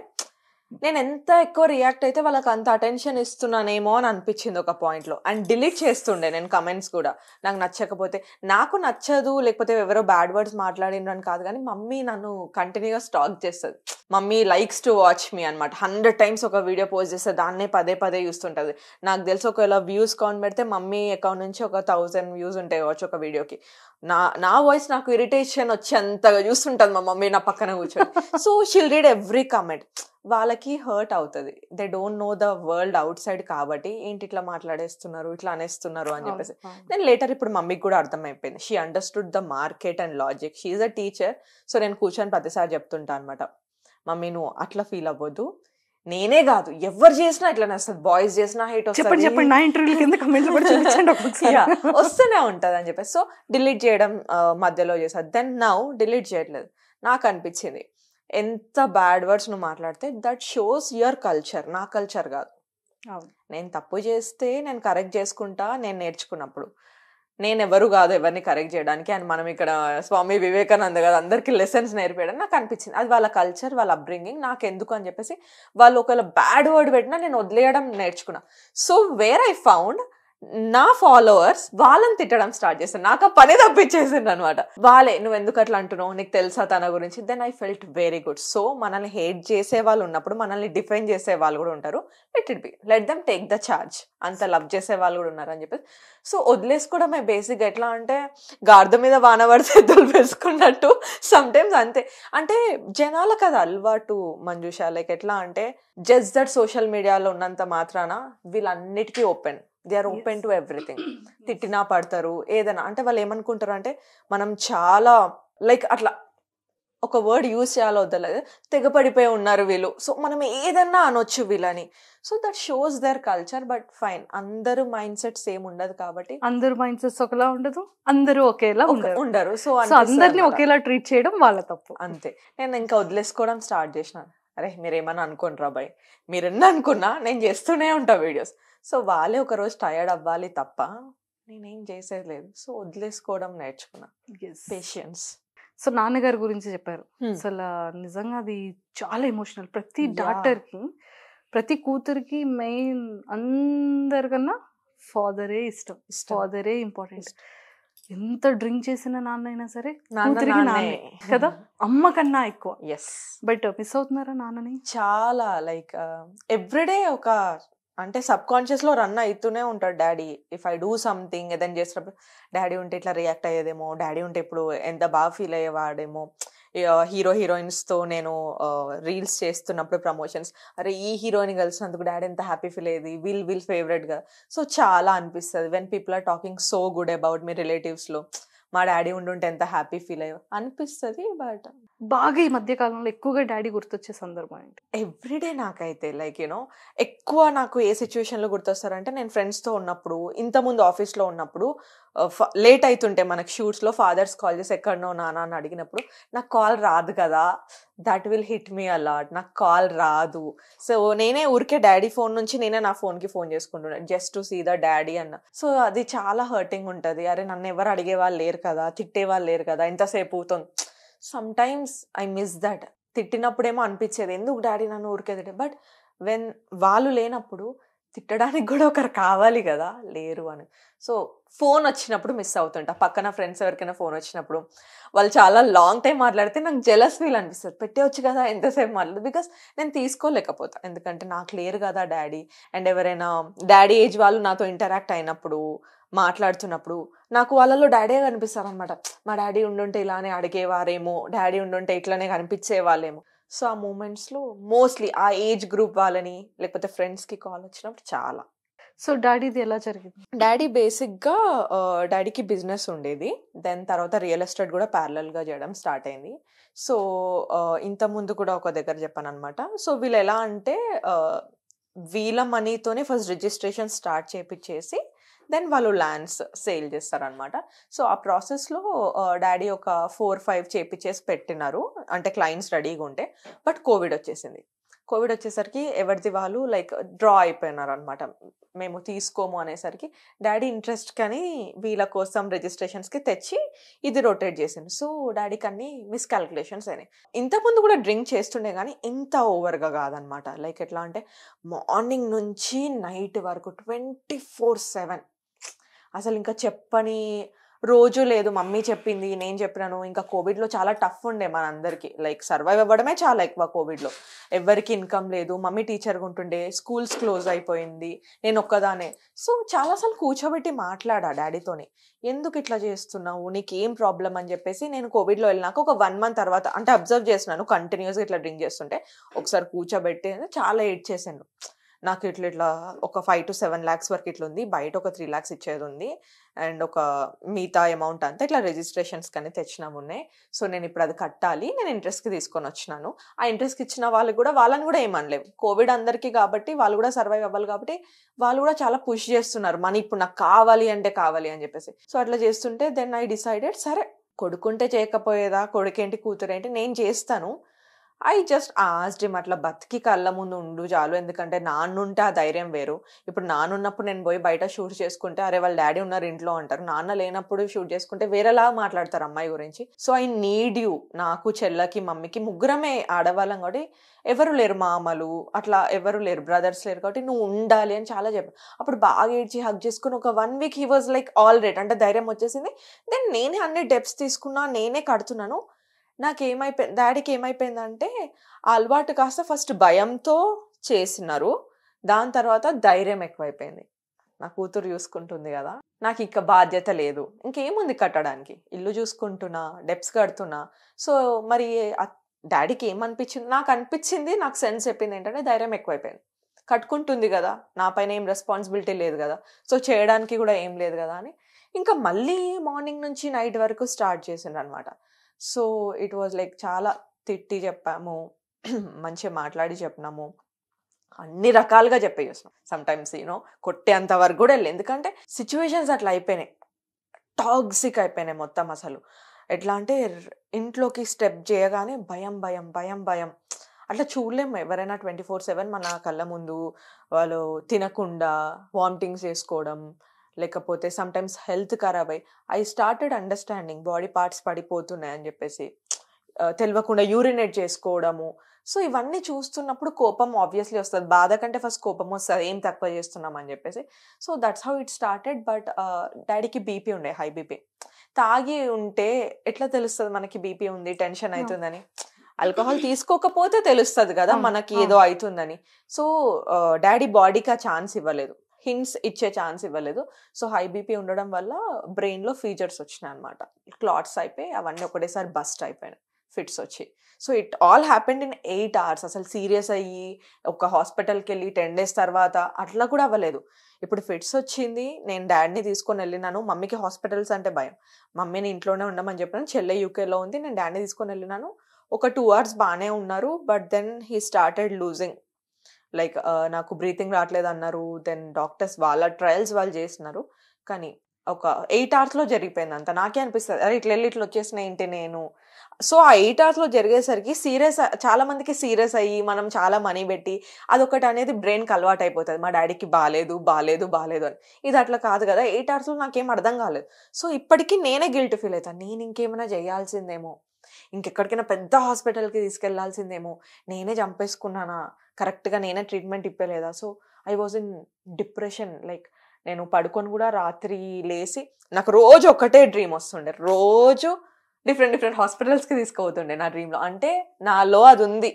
నేను ఎంత ఎక్కువ రియాక్ట్ అయితే వాళ్ళకి అంత అటెన్షన్ ఇస్తున్నానేమో అని అనిపించింది ఒక పాయింట్లో. అండ్ డిలీట్ చేస్తుండే నేను కమెంట్స్ కూడా, నాకు నచ్చకపోతే. నాకు నచ్చదు లేకపోతే ఎవరో బ్యాడ్ వర్డ్స్ మాట్లాడినరు అని కాదు, కానీ మమ్మీ నన్ను కంటిన్యూగా స్టాక్ చేస్తుంది. మమ్మీ లైక్స్ టు వాచ్ మీ అనమాట. 100 times ఒక వీడియో పోస్ట్ చేస్తే దాన్నే పదే పదే చూస్తుంటుంది. నాకు తెలిసి ఒకవేళ వ్యూస్ కౌంట్ పెడితే మమ్మీ అకౌంట్ నుంచి ఒక 1000 views ఉంటాయి కావచ్చు ఒక వీడియోకి. నా వాయిస్ నాకు ఇరిటేషన్ వచ్చేంతగా చూస్తుంటుంది మా మమ్మీ నా పక్కన కూర్చొని. So she'll read every comment. వాళ్ళకి హర్ట్ అవుతుంది, they don't know the world out side కాబట్టి ఏంటి ఇట్లా మాట్లాడేస్తున్నారు, ఇట్లా అనేస్తున్నారు అని చెప్పేసి. నేను లేటర్ ఇప్పుడు మమ్మీకి కూడా అర్థమైపోయింది. She understood the market and logic. She is a teacher. So నేను కూర్చొని ప్రతిసారి చెప్తుంటా అనమాట, మమ్మీ నువ్వు అట్లా ఫీల్ అవ్వద్దు, నేనే కాదు ఎవరు చేసినా ఇట్లానే వస్తుంది, బాయ్స్ చేసినా హైట్ చెప్పండి చెప్పండి, నా ఇంటర్వ్యూ కింద కమెంట్లు కూడా చూపించండి ఒక్కొక్కసారి. వస్తూనే ఉంటది అని చెప్పేసి. సో డిలీట్ చేయడం మధ్యలో చేసాను. దెన్ నౌ డిలీట్ చేయట్లేదు. నాకు అనిపించింది ఎంత బ్యాడ్ వర్డ్స్ నువ్వు మాట్లాడితే దట్ షోస్ యువర్ కల్చర్, నా కల్చర్ కాదు. నేను తప్పు చేస్తే నేను కరెక్ట్ చేసుకుంటా, నేను నేర్చుకున్నప్పుడు. నేను ఎవరు కాదు ఎవరిని కరెక్ట్ చేయడానికి, అండ్ మనం ఇక్కడ స్వామి వివేకానంద కదా అందరికి లెసన్స్ నేర్పేయడం నాకు అనిపించింది. అది వాళ్ళ కల్చర్, వాళ్ళ అప్బ్రింగింగ్, నాకు ఎందుకు అని చెప్పేసి వాళ్ళు ఒకవేళ బ్యాడ్ వర్డ్ పెట్టినా నేను వదిలేయడం నేర్చుకున్నా. సో వేర్ ఐ ఫౌండ్ నా ఫాలోవర్స్ వాళ్ళని తిట్టడం స్టార్ట్ చేశాను. నాకు ఆ పని తప్పించేసింది అనమాట. వాళ్ళే నువ్వు ఎందుకు అట్లా అంటున్నావు, నీకు తెలుసా తన గురించి. Then I felt very good. So మనల్ని హేట్ చేసే వాళ్ళు ఉన్నప్పుడు మనల్ని డిఫెండ్ చేసే వాళ్ళు కూడా ఉంటారు. Let them take the charge. అంత లవ్ చేసే వాళ్ళు కూడా ఉన్నారు అని చెప్పేసి. సో వదిలేసుకోవడమే బేసిక్. ఎట్లా అంటే గార్ద మీద వానవాడి చేతులు వేసుకున్నట్టు సమ్ టైమ్స్ అంతే. అంటే జనాలకు అది అలవాటు మంజుష. లైక్ ఎట్లా అంటే జస్ట్ దట్ సోషల్ మీడియాలో ఉన్నంత మాత్రాన వీళ్ళన్నిటికీ open, they are open to everything. తిట్టినా పడతారు ఏదైనా. అంటే వాళ్ళు ఏమనుకుంటారు అంటే మనం చాలా లైక్ అట్లా ఒక వర్డ్ యూజ్ చేయాలో వద్దలేదు, తెగపడిపోయి ఉన్నారు వీళ్ళు, సో మనం ఏదన్నా అనొచ్చు వీళ్ళని. So that shows their culture. But fine, అందరూ మైండ్ సెట్ సేమ్ ఉండదు కాబట్టి, అందరూ మైండ్ సెట్స్ ఒకలా ఉండదు, అందరూ ఒకేలా ఉండరు. సో అందరినీ ఒకేలా ట్రీట్ చేయడం వాళ్ళ తప్పు. అంతే. నేను ఇంకా వదిలేసుకోవడం స్టార్ట్ చేసినాను. అరే మీరేమన్నా అనుకోండి బాయ్, మీరన్నా అనుకున్నా నేను చేస్తూనే ఉంటా వీడియోస్. సో వాళ్ళే ఒకరోజు టైర్డ్ అవ్వాలి తప్ప నేనేం చేసేది లేదు. సో వదిలేసుకోవడం నేర్చుకున్నా. పేషియన్స్. సో నాన్నగారి గురించి చెప్పారు. అసలు నిజంగా అది చాలా ఎమోషనల్. ప్రతి డాక్టర్కి, ప్రతి కూతురికి మెయిన్ అందరికన్నా ఫాదరే ఇష్టం. ఫాదరే ఇంపార్టెంట్. ఎంత డ్రింక్ చేసిన నాన్న అయినా సరే కూతురికి నాన్నే కదా, అమ్మ కన్నా ఎక్కువ. బట్ మిస్ అవుతున్నారా నాన్నని? చాలా. లైక్ ఎవ్రీడే ఒక అంటే సబ్ కాన్షియస్ లో రన్ అవుతూనే ఉంటాడు daddy. If I do something ఏదైనా చేసినప్పుడు డాడీ ఉంటే ఇట్లా రియాక్ట్ అయ్యేదేమో, డాడీ ఉంటే ఇప్పుడు ఎంత బాగా ఫీల్ అయ్యేవాడేమో. హీరో హీరోయిన్స్ తో నేను రీల్స్ చేస్తున్నప్పుడు ప్రమోషన్స్, అరే ఈ హీరోయిన్ కలిసినందుకు డాడీ ఎంత హ్యాపీ ఫీల్ అయ్యేది, వీల్ ఫేవరెట్ గా. సో చాలా అనిపిస్తుంది when people are talking so good about me relatives లో, మా డాడీ ఉండుంటే ఎంత హ్యాపీ ఫీల్ అయ్యో అనిపిస్తుంది. బట్ బాగా ఈ మధ్య కాలంలో ఎక్కువగా డాడీ గుర్తొచ్చే సందర్భం ఏంటి? ఎవ్రీడే నాకైతే లైక్ యూనో ఎక్కువ నాకు ఏ సిచ్యువేషన్లో గుర్తొస్తారంటే, నేను ఫ్రెండ్స్తో ఉన్నప్పుడు, ఇంతకుముందు ఆఫీస్లో ఉన్నప్పుడు లేట్ అవుతుంటే మనకి షూట్స్లో ఫాదర్స్ కాల్ చేసి ఎక్కడనో నాన్న అని అడిగినప్పుడు నాకు కాల్ రాదు కదా, that will hit me a lot. నాకు కాల్ రాదు. సో నేనే ఊరికే డాడీ ఫోన్ నుంచి నేనే నా ఫోన్కి ఫోన్ చేసుకుంటున్నాను just to see the daddy అన్న. సో అది చాలా హర్టింగ్ ఉంటుంది. అరే నన్ను ఎవరు అడిగే వాళ్ళు లేరు కదా, తిట్టే వాళ్ళు లేరు కదా, ఎంతసేపు అవుతుంది. Sometimes I miss that. తిట్టినప్పుడేమో అనిపించేది ఎందుకు డాడీ నన్ను ఊరికే తిట్టే, బట్ వెన్ వాళ్ళు లేనప్పుడు తిట్టడానికి కూడా ఒకరు కావాలి కదా, లేరు అని. సో ఫోన్ వచ్చినప్పుడు మిస్ అవుతుంటా. పక్కన ఫ్రెండ్స్ ఎవరికైనా ఫోన్ వచ్చినప్పుడు వాళ్ళు చాలా లాంగ్ టైం మాట్లాడితే నాకు జెలస్ ఫీల్ అనిపిస్తుంది. పెట్టేవచ్చు కదా ఎంతసేపు మాట్లాడదు, బికాస్ నేను తీసుకోలేకపోతా. ఎందుకంటే నాకు లేరు కదా డాడీ. అండ్ ఎవరైనా డాడీ ఏజ్ వాళ్ళు నాతో ఇంటరాక్ట్ అయినప్పుడు, మాట్లాడుతున్నప్పుడు నాకు వాళ్ళలో డాడీ కనిపిస్తారు అనమాట. మా డాడీ ఉండుంటే ఇలానే అడిగేవారేమో, డాడీ ఉండుంటే ఇట్లానే కనిపించే వాళ్ళేమో. సో ఆ మూమెంట్స్లో మోస్ట్లీ ఆ ఏజ్ గ్రూప్ వాళ్ళని లేకపోతే ఫ్రెండ్స్కి కాల్ వచ్చినప్పుడు చాలా. సో డాడీది ఎలా జరిగింది? డాడీ బేసిక్గా డాడీకి బిజినెస్ ఉండేది. దెన్ తర్వాత రియల్ ఎస్టేట్ కూడా ప్యారలల్గా చేయడం స్టార్ట్ అయింది. సో ఇంత ముందు కూడా ఒక దగ్గర చెప్పాను అనమాట. సో వీళ్ళు ఎలా అంటే వీళ్ళ మనీతోనే ఫస్ట్ రిజిస్ట్రేషన్ స్టార్ట్ చేపించేసి దెన్ వాళ్ళు ల్యాండ్స్ సేల్ చేస్తారనమాట. సో ఆ ప్రాసెస్లో డాడీ ఒక 4-5 చేపించేసి పెట్టినారు, అంటే క్లయింట్స్ రెడీగా ఉంటే. బట్ కోవిడ్ వచ్చేసింది. కోవిడ్ వచ్చేసరికి ఎవరిది వాళ్ళు లైక్ డ్రా అయిపోయినారు అనమాట. మేము తీసుకోము అనేసరికి డాడీ ఇంట్రెస్ట్ కానీ వీళ్ళ కోసం రిజిస్ట్రేషన్స్కి తెచ్చి ఇది రొటేట్ చేసింది. సో డాడీకి అన్ని మిస్కాల్కులేషన్స్ అయినాయి. ఇంతకుముందు కూడా డ్రింక్ చేస్తుండే కానీ ఇంత ఓవర్గా కాదనమాట. లైక్ ఎట్లా అంటే మార్నింగ్ నుంచి నైట్ వరకు 24/7 అసలు ఇంకా చెప్పని రోజు లేదు. మమ్మీ చెప్పింది, నేను చెప్పినాను. ఇంకా కోవిడ్లో చాలా టఫ్ ఉండే మనందరికీ. లైక్ సర్వైవ్ అవ్వడమే చాలా ఎక్కువ కోవిడ్లో. ఎవరికి ఇన్కమ్ లేదు. మమ్మీ టీచర్గా ఉంటుండే, స్కూల్స్ క్లోజ్ అయిపోయింది, నేను ఒక్కదానే. సో చాలాసార్లు కూర్చోబెట్టి మాట్లాడా డాడీతోని, ఎందుకు ఇట్లా చేస్తున్నావు, నీకేం ప్రాబ్లం అని చెప్పేసి. నేను కోవిడ్లో వెళ్ళినాక ఒక 1 month తర్వాత అంటే అబ్జర్వ్ చేస్తున్నాను కంటిన్యూస్గా ఇట్లా డ్రింక్ చేస్తుంటే. ఒకసారి కూర్చోబెట్టి చాలా ఏడ్ చేశాను. నాకు ఇట్లా ఒక 5 to 7 lakhs వరకు ఇట్లా ఉంది, బయట ఒక 3 lakhs ఇచ్చేది ఉంది, అండ్ ఒక మిగతా అమౌంట్ అంతా ఇట్లా రిజిస్ట్రేషన్స్ కానీ తెచ్చినాము ఉన్నాయి. సో నేను ఇప్పుడు అది కట్టాలి, నేను ఇంట్రెస్ట్కి తీసుకొని వచ్చినాను. ఆ ఇంట్రెస్ట్కి ఇచ్చిన వాళ్ళని కూడా ఏమనలేము. కోవిడ్ అందరికీ కాబట్టి వాళ్ళు కూడా సర్వైవ్ అవ్వాలి కాబట్టి వాళ్ళు కూడా చాలా పుష్ చేస్తున్నారు, మనీ ఇప్పుడు నాకు కావాలి అని చెప్పేసి. సో అట్లా చేస్తుంటే దెన్ ఐ డిసైడెడ్, సరే కొడుకుంటే చేయకపోయేదా, కొడుకేంటి కూతురేంటి, నేను చేస్తాను. ఐ జస్ట్ ఆస్క్డ్ హిమ్, అట్లా బతికి కళ్ళ ముందు ఉండు చాలు, ఎందుకంటే నాన్నుంటే ఆ ధైర్యం వేరు. ఇప్పుడు నాన్నున్నప్పుడు నేను పోయి బయట షూట్ చేసుకుంటే అరే వాళ్ళ డాడీ ఉన్నారు ఇంట్లో అంటారు, నాన్న లేనప్పుడు షూట్ చేసుకుంటే వేరేలా మాట్లాడతారు అమ్మాయి గురించి. సో ఐ నీడ్ యూ, నాకు చెల్లకి మమ్మీకి ముగ్గురమే ఆడవాళ్ళం కాబట్టి ఎవరు లేరు, మామలు అట్లా ఎవరు లేరు, బ్రదర్స్ లేరు కాబట్టి నువ్వు ఉండాలి అని చాలా చెప్పాను. అప్పుడు బాగా ఏడ్చి హగ్ చేసుకుని ఒక 1 week he was like all right, అంటే ధైర్యం వచ్చేసింది. దెన్ నేనే అన్ని డెప్స్ తీసుకున్నా, నేనే కడుతున్నాను. డాడీకి ఏమైపోయిందంటే ఆ అలవాటు కాస్త ఫస్ట్ భయంతో చేసినారు, దాని తర్వాత ధైర్యం ఎక్కువైపోయింది. నా కూతురు చూసుకుంటుంది కదా, నాకు ఇక బాధ్యత లేదు, ఇంకేముంది కట్టడానికి, ఇల్లు చూసుకుంటున్నా, డెప్స్ కడుతున్నా. సో మరి డాడీకి ఏమనిపించింది, నాకు అనిపించింది, నాకు సెన్స్ చెప్పింది ఏంటంటే ధైర్యం ఎక్కువైపోయింది. కట్టుకుంటుంది కదా, నా పైన ఏం రెస్పాన్సిబిలిటీ లేదు కదా, సో చేయడానికి కూడా ఏం లేదు కదా అని ఇంకా మళ్ళీ మార్నింగ్ నుంచి నైట్ వరకు స్టార్ట్ చేసిండ్రు అనమాట. సో ఇట్ వాజ్ లైక్ చాలా తిట్టి చెప్పాము, మంచిగా మాట్లాడి చెప్పినాము, అన్ని రకాలుగా చెప్పేసాం. సమ్టైమ్స్ కొట్టేంత వరకు కూడా వెళ్ళి, ఎందుకంటే సిచ్యువేషన్స్ అట్లా అయిపోయినాయి, టాక్సిక్ అయిపోయినాయి మొత్తం. అసలు ఎట్లా అంటే ఇంట్లోకి స్టెప్ చేయగానే భయం భయం భయం భయం, అట్లా చూడలేము ఎవరైనా 24/7 మన కళ్ళ ముందు వాళ్ళు తినకుండా వామిటింగ్స్ చేసుకోవడం, లేకపోతే సమ్టైమ్స్ హెల్త్ ఖరాబ్ అయ్యి I started understanding body parts పడిపోతున్నాయి అని చెప్పేసి తెలియకుండా యూరినేట్ చేసుకోవడము. సో ఇవన్నీ చూస్తున్నప్పుడు కోపం ఆబ్వియస్లీ వస్తుంది, బాధ కంటే ఫస్ట్ కోపం వస్తుంది, ఏం తక్కువ చేస్తున్నాం అని చెప్పేసి. So that's how it started. But డాడీకి బీపీ ఉండే, హై బీపీ. తాగి ఉంటే ఎట్లా తెలుస్తుంది మనకి బీపీ ఉంది, టెన్షన్ అవుతుందని? ఆల్కహాల్ తీసుకోకపోతే తెలుస్తుంది కదా మనకి ఏదో అవుతుందని. సో డాడీ బాడీకి ఆ ఛాన్స్ ఇవ్వలేదు, హింట్స్ ఇచ్చే ఛాన్స్ ఇవ్వలేదు. సో హై బీపీ ఉండడం వల్ల బ్రెయిన్లో ఫీచర్స్ వచ్చినాయి అనమాట, క్లాట్స్ అయిపోయి అవన్నీ ఒకటేసారి బస్ట్ అయిపోయినాయి, ఫిట్స్ వచ్చి. So it all happened in 8 hours. అసలు సీరియస్ అయ్యి ఒక హాస్పిటల్కి వెళ్ళి 10 days తర్వాత అట్లా కూడా అవ్వలేదు. ఇప్పుడు ఫిట్స్ వచ్చింది, నేను డాడీని తీసుకొని వెళ్ళినాను. మమ్మీకి హాస్పిటల్స్ అంటే భయం, మమ్మీని ఇంట్లోనే ఉండమని చెప్పాను. చెల్లె యూకేలో ఉంది, నేను డాడీని తీసుకొని వెళ్ళినాను. ఒక 2 hours బాగానే ఉన్నారు. But then he started losing, like నాకు బ్రీతింగ్ రావట్లేదు అన్నారు. దెన్ డాక్టర్స్ వాళ్ళ ట్రయల్స్ వాళ్ళు చేస్తున్నారు, కానీ ఒక 8 hours జరిగిపోయింది అంత. నాకే అనిపిస్తుంది అరే ఇట్లా వెళ్ళి ఇట్లా వచ్చేసిన ఏంటి నేను. సో ఆ 8 hours జరిగేసరికి చాలా మందికి సీరియస్ అయ్యి మనం చాలా మనీ పెట్టి అదొకటి అనేది బ్రెయిన్కి అలవాటు అయిపోతుంది, మా డాడీకి బాగాలేదు బాగాలేదు బాగాలేదు అని. ఇది అట్లా కాదు కదా, 8 hours నాకేం అర్థం కాలేదు. సో ఇప్పటికీ నేనే గిల్ట్ ఫీల్ అవుతాను, నేను ఇంకేమైనా చేయాల్సిందేమో, ఇంకెక్కడికైనా పెద్ద హాస్పిటల్కి తీసుకెళ్లాల్సిందేమో, నేనే చంపేసుకున్నానా, కరెక్ట్గా నేనే ట్రీట్మెంట్ ఇప్పలేదా. So I was in depression. Like నేను పడుకొని కూడా రాత్రి లేసి నాకు రోజు ఒకటే డ్రీమ్ వస్తుండే, రోజు డిఫరెంట్ హాస్పిటల్స్కి తీసుకుపోతుండే నా డ్రీమ్లో. అంటే నాలో అది ఉంది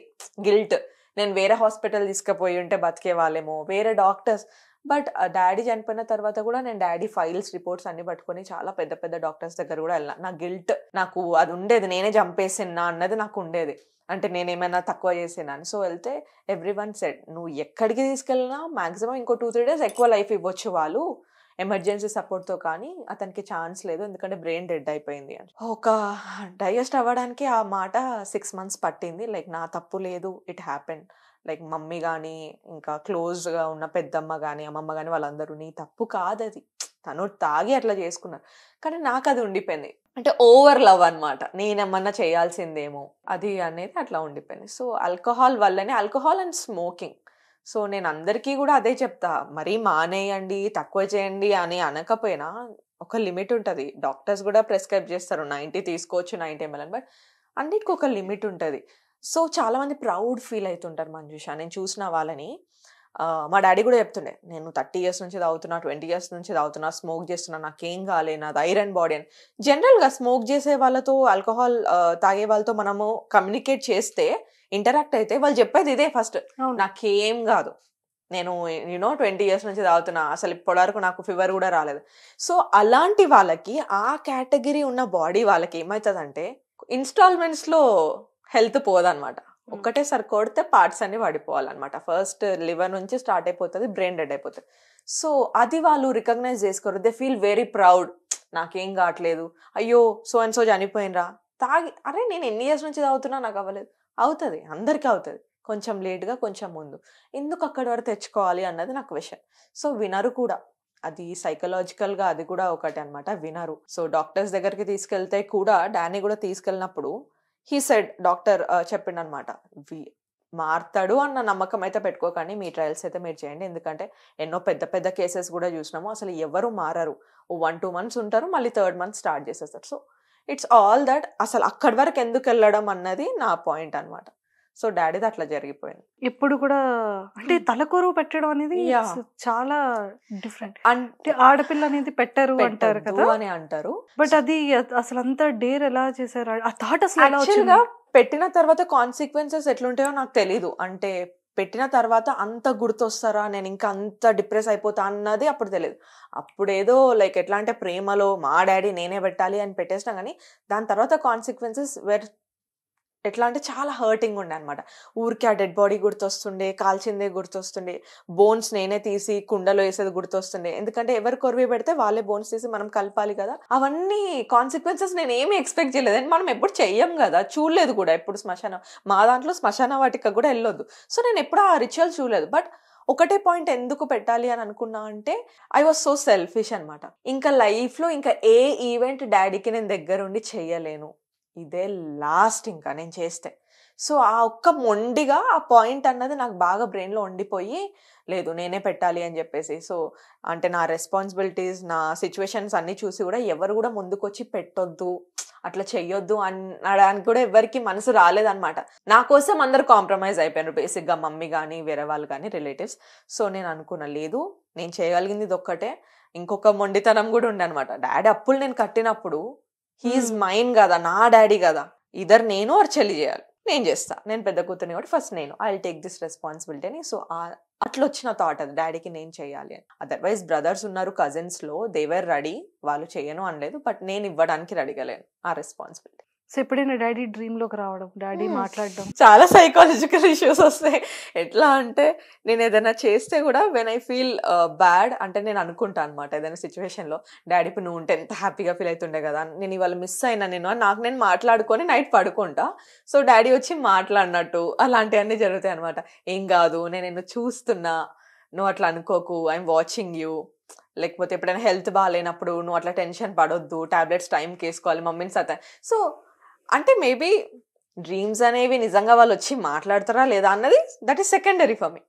గిల్ట్, నేను వేరే హాస్పిటల్ తీసుకుపోయి ఉంటే బతికే వాళ్ళేమో, వేరే డాక్టర్స్. బట్ డాడీ చనిపోయిన తర్వాత కూడా నేను డాడీ ఫైల్స్ రిపోర్ట్స్ అన్ని పట్టుకొని చాలా పెద్ద పెద్ద డాక్టర్స్ దగ్గర కూడా వెళ్ళినా. నా గిల్ట్ నాకు అది ఉండేది, నేనే చంపేసినా అన్నది నాకు ఉండేది, అంటే నేనేమైనా తక్కువ చేసినా అని. సో వెళ్తే ఎవ్రీవన్ సెడ్ నువ్వు ఎక్కడికి తీసుకెళ్ళినా మ్యాక్సిమం ఇంకో 2-3 days ఎక్కువ లైఫ్ ఇవ్వచ్చు వాళ్ళు ఎమర్జెన్సీ సపోర్ట్తో, కానీ అతనికి ఛాన్స్ లేదు ఎందుకంటే బ్రెయిన్ డెడ్ అయిపోయింది అని. ఒక డైజెస్ట్ అవ్వడానికి ఆ మాట 6 months పట్టింది. లైక్ నా తప్పు లేదు, ఇట్ హ్యాపెన్. లైక్ మమ్మీ కానీ ఇంకా క్లోజ్గా ఉన్న పెద్దమ్మ కానీ అమ్మమ్మ కానీ వాళ్ళందరూ నీ తప్పు కాదు అది, తను తాగి అట్లా చేసుకున్నారు. కానీ నాకు అది ఉండిపోయింది, అంటే ఓవర్ లవ్ అనమాట, నేనేమన్నా చేయాల్సిందేమో అది అనేది అట్లా ఉండిపోయింది. సో ఆల్కహాల్ వల్లనే, ఆల్కహాల్ అండ్ స్మోకింగ్. సో నేను అందరికీ కూడా అదే చెప్తా, మరీ మానేయండి తక్కువ చేయండి అని అనకపోయినా ఒక లిమిట్ ఉంటుంది. డాక్టర్స్ కూడా ప్రిస్క్రైబ్ చేస్తారు 90 తీసుకోవచ్చు 90 ml అని, బట్ అన్నిటికీ ఒక లిమిట్ ఉంటుంది. సో చాలా మంది ప్రౌడ్ ఫీల్ అవుతుంటారు మంజుష, నేను చూసిన వాళ్ళని. మా డాడీ కూడా చెప్తుండే, నేను 30 years నుంచి తాగుతున్నా, 20 years నుంచి తాగుతున్నా, స్మోక్ చేస్తున్నా, నాకేం కాలే, నాది ఐరన్ బాడీ అని. జనరల్గా స్మోక్ చేసే వాళ్ళతో, ఆల్కహాల్ తాగే వాళ్ళతో మనము కమ్యూనికేట్ చేస్తే, ఇంటరాక్ట్ అయితే వాళ్ళు చెప్పేది ఇదే ఫస్ట్, నాకేం కాదు, నేను 20 years నుంచి తాగుతున్నా, అసలు ఇప్పటి వరకు నాకు ఫీవర్ కూడా రాలేదు. సో అలాంటి వాళ్ళకి, ఆ కేటగిరీ ఉన్న బాడీ వాళ్ళకి ఏమవుతుందంటే ఇన్స్టాల్మెంట్స్లో హెల్త్ పోదన్నమాట. ఒక్కటేసారి కొడితే పార్ట్స్ అన్ని పడిపోవాలన్నమాట. ఫస్ట్ లివర్ నుంచి స్టార్ట్ అయిపోతుంది, బ్రెయిన్ డెడ్ అయిపోతుంది. సో అది వాళ్ళు రికగ్నైజ్ చేసుకోరు. దే ఫీల్ వెరీ ప్రౌడ్, నాకేం కావట్లేదు, అయ్యో సో అండ్ సో చనిపోయినరా, తాగి అరే నేను ఎన్ని ఇయర్స్ నుంచి తాగుతున్నా నాకు అవ్వలేదు. అవుతుంది, అందరికీ అవుతుంది, కొంచెం లేట్గా కొంచెం ముందు. ఎందుకు అక్కడి వరకు తెచ్చుకోవాలి అన్నది నాకు క్వశ్చన్. సో వినరు కూడా, అది సైకలాజికల్గా అది కూడా ఒకటి అనమాట, వినరు. సో డాక్టర్స్ దగ్గరికి తీసుకెళ్తే కూడా, డానీ కూడా తీసుకెళ్ళినప్పుడు హీ సెడ్, డాక్టర్ చెప్పిండు అనమాట, మారుతాడు అన్న నమ్మకం అయితే పెట్టుకోకండి, మీ ట్రయల్స్ అయితే మీరు చేయండి, ఎందుకంటే ఎన్నో పెద్ద పెద్ద కేసెస్ కూడా చూసినాము, అసలు ఎవరు మారరు, 1-2 months ఉంటారు, మళ్ళీ 3rd month స్టార్ట్ చేసేస్తారు. సో ఇట్స్ ఆల్ దట్, అసలు అక్కడి వరకు ఎందుకు వెళ్ళడం అన్నది నా పాయింట్ అనమాట. సో డాడీది అట్లా జరిగిపోయింది. ఇప్పుడు కూడా అంటే తలకొరువు పెట్టడం అనేది Yeah. చాలా డిఫరెంట్. అంటే అంటే ఆడపిల్ల అనేది పెట్టరు అంటారు కదా, అని అంటారు. బట్ అది అసలు అంత డేర్ ఎలా చేశారు, ఆ థాట్ అసలు ఎలా యాక్చువల్ వచ్చింది? గా పెట్టిన తర్వాత కాన్సిక్వెన్సెస్ ఎట్లుంటాయో నాకు తెలీదు. అంటే పెట్టిన తర్వాత అంత గుర్తొస్తారా, నేను ఇంకా అంత డిప్రెస్ అయిపోతా అన్నది అప్పుడు తెలియదు. అప్పుడు ఏదో లైక్ ఎట్లా అంటే ప్రేమలో మా డాడీ నేనే పెట్టాలి అని పెట్టేసినా, కానీ దాని తర్వాత కాన్సిక్వెన్సెస్ ఎట్లా అంటే చాలా హర్టింగ్ ఉండే అనమాట. ఊరికి ఆ డెడ్ బాడీ గుర్తొస్తుండే, కాల్చిందే గుర్తొస్తుండే, బోన్స్ నేనే తీసి కుండలో వేసేది గుర్తొస్తుండే, ఎందుకంటే ఎవరు కొరివి పెడితే వాళ్ళే బోన్స్ తీసి మనం కలపాలి కదా. అవన్నీ కాన్సిక్వెన్సెస్ నేను ఏమి ఎక్స్పెక్ట్ చేయలేదు, అండ్ మనం ఎప్పుడు చెయ్యం కదా, చూడలేదు కూడా ఎప్పుడు శ్మశానం, మా దాంట్లో శ్మశాన వాటిక కూడా వెళ్ళొద్దు. సో నేను ఎప్పుడు ఆ రిచువల్ చూడలేదు. బట్ ఒకటే పాయింట్ ఎందుకు పెట్టాలి అని అనుకున్నా అంటే, ఐ వాజ్ సో సెల్ఫిష్ అనమాట. ఇంకా లైఫ్లో ఇంకా ఏ ఈవెంట్ డాడీకి నేను దగ్గరుండి చెయ్యలేను, ఇదే లాస్ట్ ఇంకా నేను చేస్తే. సో ఆ ఒక్క మొండిగా ఆ పాయింట్ అన్నది నాకు బాగా బ్రెయిన్లో ఉండిపోయి, లేదు నేనే పెట్టాలి అని చెప్పేసి. సో అంటే నా రెస్పాన్సిబిలిటీస్, నా సిచ్యువేషన్స్ అన్నీ చూసి కూడా ఎవరు కూడా ముందుకొచ్చి పెట్టొద్దు, అట్లా చెయ్యొద్దు అనడానికి కూడా ఎవరికి మనసు రాలేదన్నమాట. నా కోసం అందరు కాంప్రమైజ్ అయిపోయారు బేసిక్గా, మమ్మీ కానీ వేరే వాళ్ళు కానీ రిలేటివ్స్. సో నేను అనుకున్నా, లేదు నేను చేయగలిగింది ఇది ఒక్కటే. ఇంకొక మొండితనం కూడా ఉండే అనమాట. డాడీ అప్పులు నేను కట్టినప్పుడు హీఈస్ మైన్ కదా, నా డాడీ కదా, ఇద్దరు నేను ఆర్ చెల్లి చేయాలి, నేను చేస్తా, నేను పెద్ద కూతుర్ని కాబట్టి ఫస్ట్ నేను I will take this responsibility అని. సో అట్లా వచ్చిన థాట్ అది, డాడీకి నేను చేయాలి అని. అదర్వైజ్ బ్రదర్స్ ఉన్నారు కజిన్స్ లో, దేవర్ రెడీ, వాళ్ళు చేయను అనలేదు, బట్ నేను ఇవ్వడానికి రెడీగా లేను ఆ రెస్పాన్సిబిలిటీ. సో ఎప్పుడైనా డాడీ డ్రీమ్ లోకి రావడం, డాడీ మాట్లాడడం, చాలా సైకాలజికల్ ఇష్యూస్ వస్తాయి. ఎట్లా అంటే నేను ఏదైనా చేస్తే కూడా వెన్ ఐ ఫీల్ బ్యాడ్, అంటే నేను అనుకుంటా అనమాట ఏదైనా సిచ్యువేషన్లో, డాడీ ఇప్పుడు నువ్వు ఉంటే ఎంత హ్యాపీగా ఫీల్ అవుతుండే కదా, నేను ఇవాళ మిస్ అయినా నేను నాకు నేను మాట్లాడుకొని నైట్ పడుకుంటా. సో డాడీ వచ్చి మాట్లాడినట్టు అలాంటివన్నీ జరుగుతాయి అనమాట. ఏం కాదు, నేను నిన్ను చూస్తున్నా, నువ్వు అట్లా అనుకోకు, ఐఎమ్ వాచింగ్ యూ. లేకపోతే ఎప్పుడైనా హెల్త్ బాగాలేనప్పుడు నువ్వు అట్లా టెన్షన్ పడొద్దు, టాబ్లెట్స్ టైంకి వేసుకోవాలి, మమ్మీని సో అంటే మేబీ డ్రీమ్స్ అనేవి నిజంగా వాళ్ళు వచ్చి మాట్లాడతారా లేదా అన్నది that is secondary for me.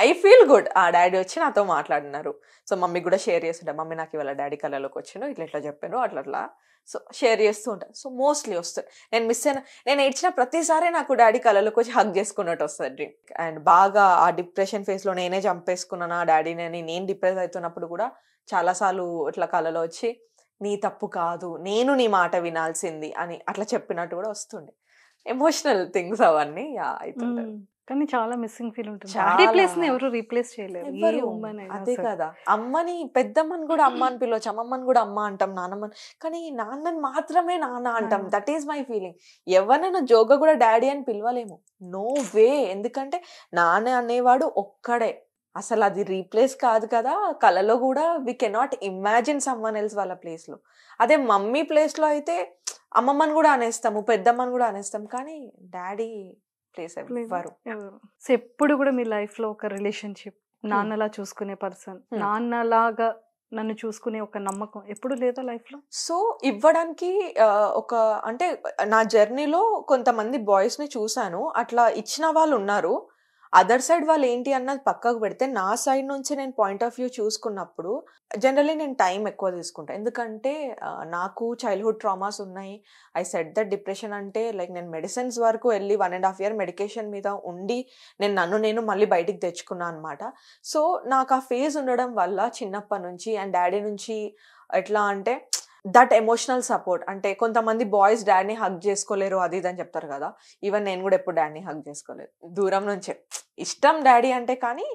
I feel good, ఆ డాడీ వచ్చి నాతో మాట్లాడినారు. సో మమ్మీ కూడా షేర్ చేస్తుంటా, మమ్మీ నాకు ఇవాళ డాడీ కళలోకి వచ్చిండు, ఇట్లా ఇట్లా చెప్పాను అట్లా. సో షేర్ చేస్తూ ఉంటాను. సో మోస్ట్లీ వస్తుంది. నేను మిస్ అయినా, నేను ఏడ్చిన ప్రతిసారి నాకు డాడీ కళలోకి వచ్చి హగ్ చేసుకున్నట్టు వస్తుంది డ్రీమ్. అండ్ బాగా ఆ డిప్రెషన్ ఫేస్లో నేనే చంపేసుకున్నాను ఆ డాడీని అని నేను డిప్రెస్ అవుతున్నప్పుడు కూడా చాలాసార్లు ఇట్లా కళలో వచ్చి, నీ తప్పు కాదు, నేను నీ మాట వినాల్సింది అని అట్లా చెప్పినట్టు కూడా వస్తుండే. ఎమోషనల్ థింగ్స్ అవన్నీ అవుతుంటాయి. కానీ చాలా మిస్సింగ్ ఫీల్ ఉంటుంది. చాలా. డాడీ ప్లేస్ ని ఎవరు రీప్లేస్ చేయలేరు. ఎవ్వరు. ఏ woman అయినా అదే సరే. కదా, అమ్మని పెద్దమ్మని కూడా అమ్మ అని పిలవచ్చు, అమ్మమ్మని కూడా అమ్మ అంటాం, నాన్నమ్మని, కానీ నాన్నని మాత్రమే నాన్న అంటాం. That is my feeling. ఎవరైనా జోగా కూడా డాడీ అని పిలవలేము, నో వే. ఎందుకంటే నాన్న అనేవాడు ఒక్కడే, అసలు అది రీప్లేస్ కాదు కదా. కళలో కూడా we cannot imagine someone else వాళ్ళ ప్లేస్లో. అదే మమ్మీ ప్లేస్లో అయితే అమ్మమ్మని కూడా అనేస్తాము, పెద్దమ్మని కూడా అనేస్తాం, కానీ డాడీ ప్లేస్ ఎవ్వరు. సో ఎప్పుడు కూడా మీ లైఫ్ లో ఒక రిలేషన్షిప్, నాన్నలా చూసుకునే పర్సన్, నాన్నలాగా నన్ను చూసుకునే ఒక నమ్మకం ఎప్పుడు లేదా లైఫ్ లో? సో ఇవ్వడానికి ఒక అంటే నా జర్నీలో కొంతమంది బాయ్స్ ని చూసాను, అట్లా ఇచ్చిన వాళ్ళు ఉన్నారు. అదర్ సైడ్ వాళ్ళు ఏంటి అన్నది పక్కకు పెడితే, నా సైడ్ నుంచి నేను పాయింట్ ఆఫ్ వ్యూ చూసుకున్నప్పుడు జనరలీ నేను టైం ఎక్కువ తీసుకుంటాను. ఎందుకంటే నాకు చైల్డ్హుడ్ ట్రామాస్ ఉన్నాయి. ఐ సెట్ దట్ డిప్రెషన్ అంటే లైక్ నేను మెడిసిన్స్ వరకు వెళ్ళి 1.5 year మెడికేషన్ మీద ఉండి నేను మళ్ళీ బయటికి తెచ్చుకున్నాను అనమాట. సో నాకు ఆ ఫేజ్ ఉండడం వల్ల చిన్నప్పటి నుంచి అండ్ డాడీ నుంచి ఎట్లా అంటే దట్ ఎమోషనల్ సపోర్ట్. అంటే కొంతమంది బాయ్స్ డాడీని హగ్ చేసుకోలేరు అది ఇది అని చెప్తారు కదా, ఈవెన్ నేను కూడా ఎప్పుడు డాడీని హగ్ చేసుకోలేదు, దూరం నుంచే. ఇష్టం డాడీ అంటే, కానీ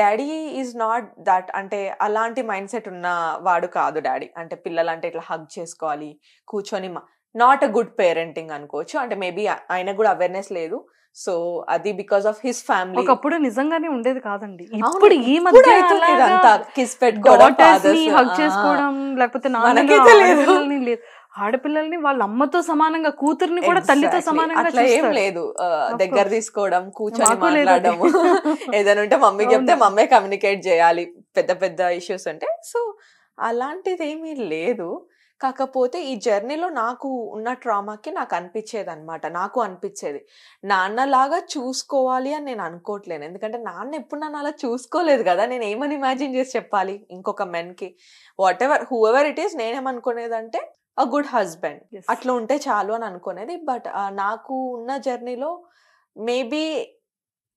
డాడీ ఈజ్ నాట్ దట్, అంటే అలాంటి మైండ్ సెట్ ఉన్న వాడు కాదు డాడీ. అంటే పిల్లలంటే ఇట్లా హగ్ చేసుకోవాలి, కూర్చొని నాట్ అ గుడ్ పేరెంటింగ్ అనుకోవచ్చు. అంటే మేబీ ఆయనకు కూడా అవేర్నెస్ లేదు. సో అది బికాస్ ఆఫ్ హిస్ ఫ్యామిలీ. ఒకప్పుడు నిజంగానే ఉండేది కాదండి. అవును, ఇప్పుడు ఈ ఇప్పుడు మధ్య అవుతుంది అలాగా ఇదంతా. కిస్ పెట్టుకోవడం, daughters ని fathers. hug చేసుకోవడం, లేకపోతే నాన్నలు మనకైతే లేదు. ఆడపిల్లల్ని లేదు. ఆడపిల్లల్ని వాళ్ళ అమ్మతో సమానంగా, కూతుర్ని కూడా తల్లితో Exactly. సమానంగా అట్లా ఏం చూస్తారు. లేదు. Of దగ్గర course. తీసుకోవడం, కూర్చొని మాకు లేదు అది. మాట్లాడడము, ఏదైనా ఉంటే మమ్మీకి చెప్తే అవును. మమ్మీ కమ్యూనికేట్ చేయాలి పెద్ద పెద్ద ఇష్యూస్ ఉంటే. సో అలాంటిది ఏమీ లేదు. కాకపోతే ఈ జర్నీలో నాకు ఉన్న ట్రామాకి నాకు అనిపించేది అనమాట. నాకు అనిపించేది నాన్నలాగా చూసుకోవాలి అని నేను అనుకోవట్లేను. ఎందుకంటే నాన్న ఎప్పుడు నన్ను అలా చూసుకోలేదు కదా. నేను ఏమని ఇమాజిన్ చేసి చెప్పాలి ఇంకొక మెన్కి? Whatever whoever it is, నేనేమనుకునేదంటే అ గుడ్ హస్బెండ్ Yes. అట్లా ఉంటే చాలు అని అనుకునేది. బట్ నాకు ఉన్న జర్నీలో మేబీ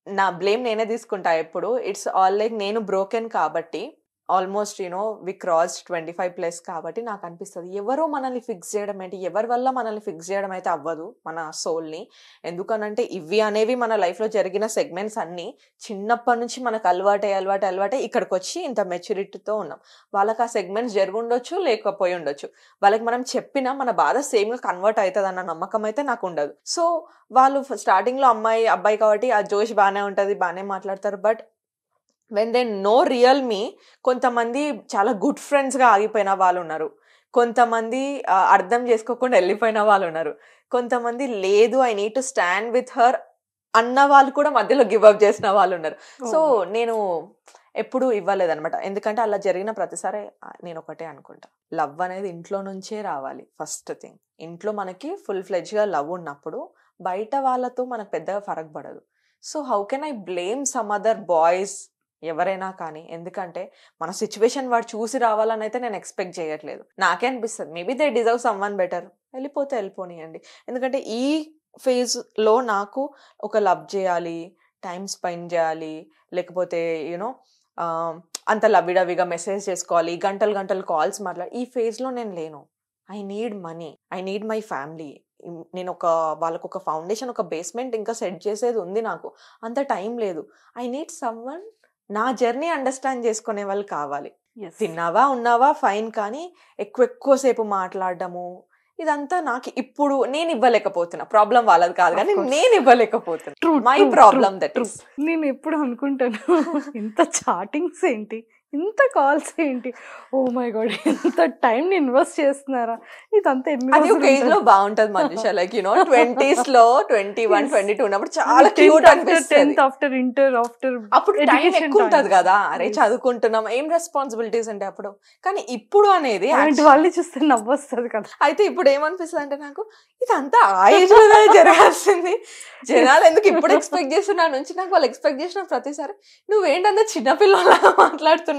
నా బ్లేమ్ నేనే తీసుకుంటా ఎప్పుడు. ఇట్స్ ఆల్ లైక్ నేను బ్రోకెన్ కాబట్టి, ఆల్మోస్ట్ యూనో వి క్రాస్ 25+ కాబట్టి నాకు అనిపిస్తుంది ఎవరో మనల్ని ఫిక్స్ చేయడం ఏంటి, ఎవరి వల్ల మనల్ని ఫిక్స్ చేయడం అయితే అవ్వదు మన సోల్ని. ఎందుకనంటే ఇవి అనేవి మన లైఫ్లో జరిగిన సెగ్మెంట్స్ అన్నీ చిన్నప్పటి నుంచి మనకు అలవాటే ఇక్కడికి వచ్చి ఇంత మెచ్యూరిటీతో ఉన్నాం. వాళ్ళకి ఆ సెగ్మెంట్స్ జరుగుండొచ్చు, లేకపోయి ఉండొచ్చు. వాళ్ళకి మనం చెప్పినా మన బాధ సేమ్గా కన్వర్ట్ అవుతుంది అన్న నమ్మకం అయితే నాకు ఉండదు. సో వాళ్ళు స్టార్టింగ్లో అమ్మాయి అబ్బాయి కాబట్టి ఆ జోష్ బాగానే ఉంటుంది, బాగానే మాట్లాడతారు. But when they know real me, కొంతమంది చాలా గుడ్ ఫ్రెండ్స్గా ఆగిపోయిన వాళ్ళు ఉన్నారు, కొంతమంది అర్థం చేసుకోకుండా వెళ్ళిపోయిన వాళ్ళు ఉన్నారు, కొంతమంది లేదు I need to stand with her అన్న వాళ్ళు కూడా మధ్యలో గివ్ అప్ చేసిన వాళ్ళు ఉన్నారు. సో నేను ఎప్పుడు ఇవ్వలేదన్నమాట. ఎందుకంటే అలా జరిగిన ప్రతిసారి నేను ఒకటే అనుకుంటా, లవ్ అనేది ఇంట్లో నుంచే రావాలి. ఫస్ట్ థింగ్, ఇంట్లో మనకి ఫుల్ ఫ్లెడ్జ్గా లవ్ ఉన్నప్పుడు బయట వాళ్ళతో మనకు పెద్దగా ఫరక్ పడదు. So how can I blame some other boys, ఎవరైనా కానీ? ఎందుకంటే మన సిచ్యువేషన్ వాడు చూసి రావాలని అయితే నేను ఎక్స్పెక్ట్ చేయట్లేదు. నాకే అనిపిస్తుంది maybe they deserve someone better, వెళ్ళిపోనియండి. ఎందుకంటే ఈ ఫేజ్లో నాకు ఒక లవ్ చేయాలి, టైం స్పెండ్ చేయాలి, లేకపోతే యూనో అంత లవిడవిగా మెసేజ్ చేసుకోవాలి, గంటలు కాల్స్ మాట్లాడాలి, ఈ ఫేజ్లో నేను లేను. I need money, I need my family. నేను వాళ్ళకు ఒక ఫౌండేషన్, ఒక బేస్మెంట్ ఇంకా సెట్ చేసేది ఉంది. నాకు అంత టైం లేదు. ఐ నీడ్ సమ్ వన్ నా జర్నీ అండర్స్టాండ్ చేసుకునే వాళ్ళు కావాలి. తిన్నావా ఉన్నావా ఫైన్, కానీ ఎక్కువసేపు మాట్లాడడము ఇదంతా నాకు ఇప్పుడు నేను ఇవ్వలేకపోతున్నా. ప్రాబ్లం వాళ్ళది కాదు కానీ నేను ఇవ్వలేకపోతున్నా. My problem that is. నేను ఎప్పుడు అనుకుంటాను ఇంత చాటింగ్స్ ఏంటి, ఇంత కాల్స్ ఏంటి, ఓ మై గాడ్ ఇంత టైం ఇన్వెస్ట్ చేస్తున్నారా, ఇదంతా అది ఒక ఏజ్ లో బాగుంటది మనిషి. లైక్ యూనో 20s లో 21, 22 ఉన్నప్పుడు చాలా క్యూట్ అనిపిస్తుంది. ఆఫ్టర్ ఇంటర్ ఆఫ్టర్ అప్పుడు టైం ఎక్కువ ఉంటది కదా, అరే చదువుకుంటున్నాం, ఏం రెస్పాన్సిబిలిటీస్ ఉంటాయి అప్పుడు. కానీ ఇప్పుడు అనేది వాళ్ళు చూస్తే నవ్వొస్తుంది కదా. అయితే ఇప్పుడు ఏమనిపిస్తుంది అంటే నాకు ఇదంతా ఆ ఏజ్ లోనే జరగాల్సింది. జనాలు ఎందుకు ఇప్పుడు ఎక్స్పెక్ట్ చేస్తున్నా నుంచి, నాకు వాళ్ళు ఎక్స్పెక్ట్ చేసిన ప్రతిసారి నువ్వేంటంటే చిన్నపిల్లలాగా మాట్లాడుతున్నావు.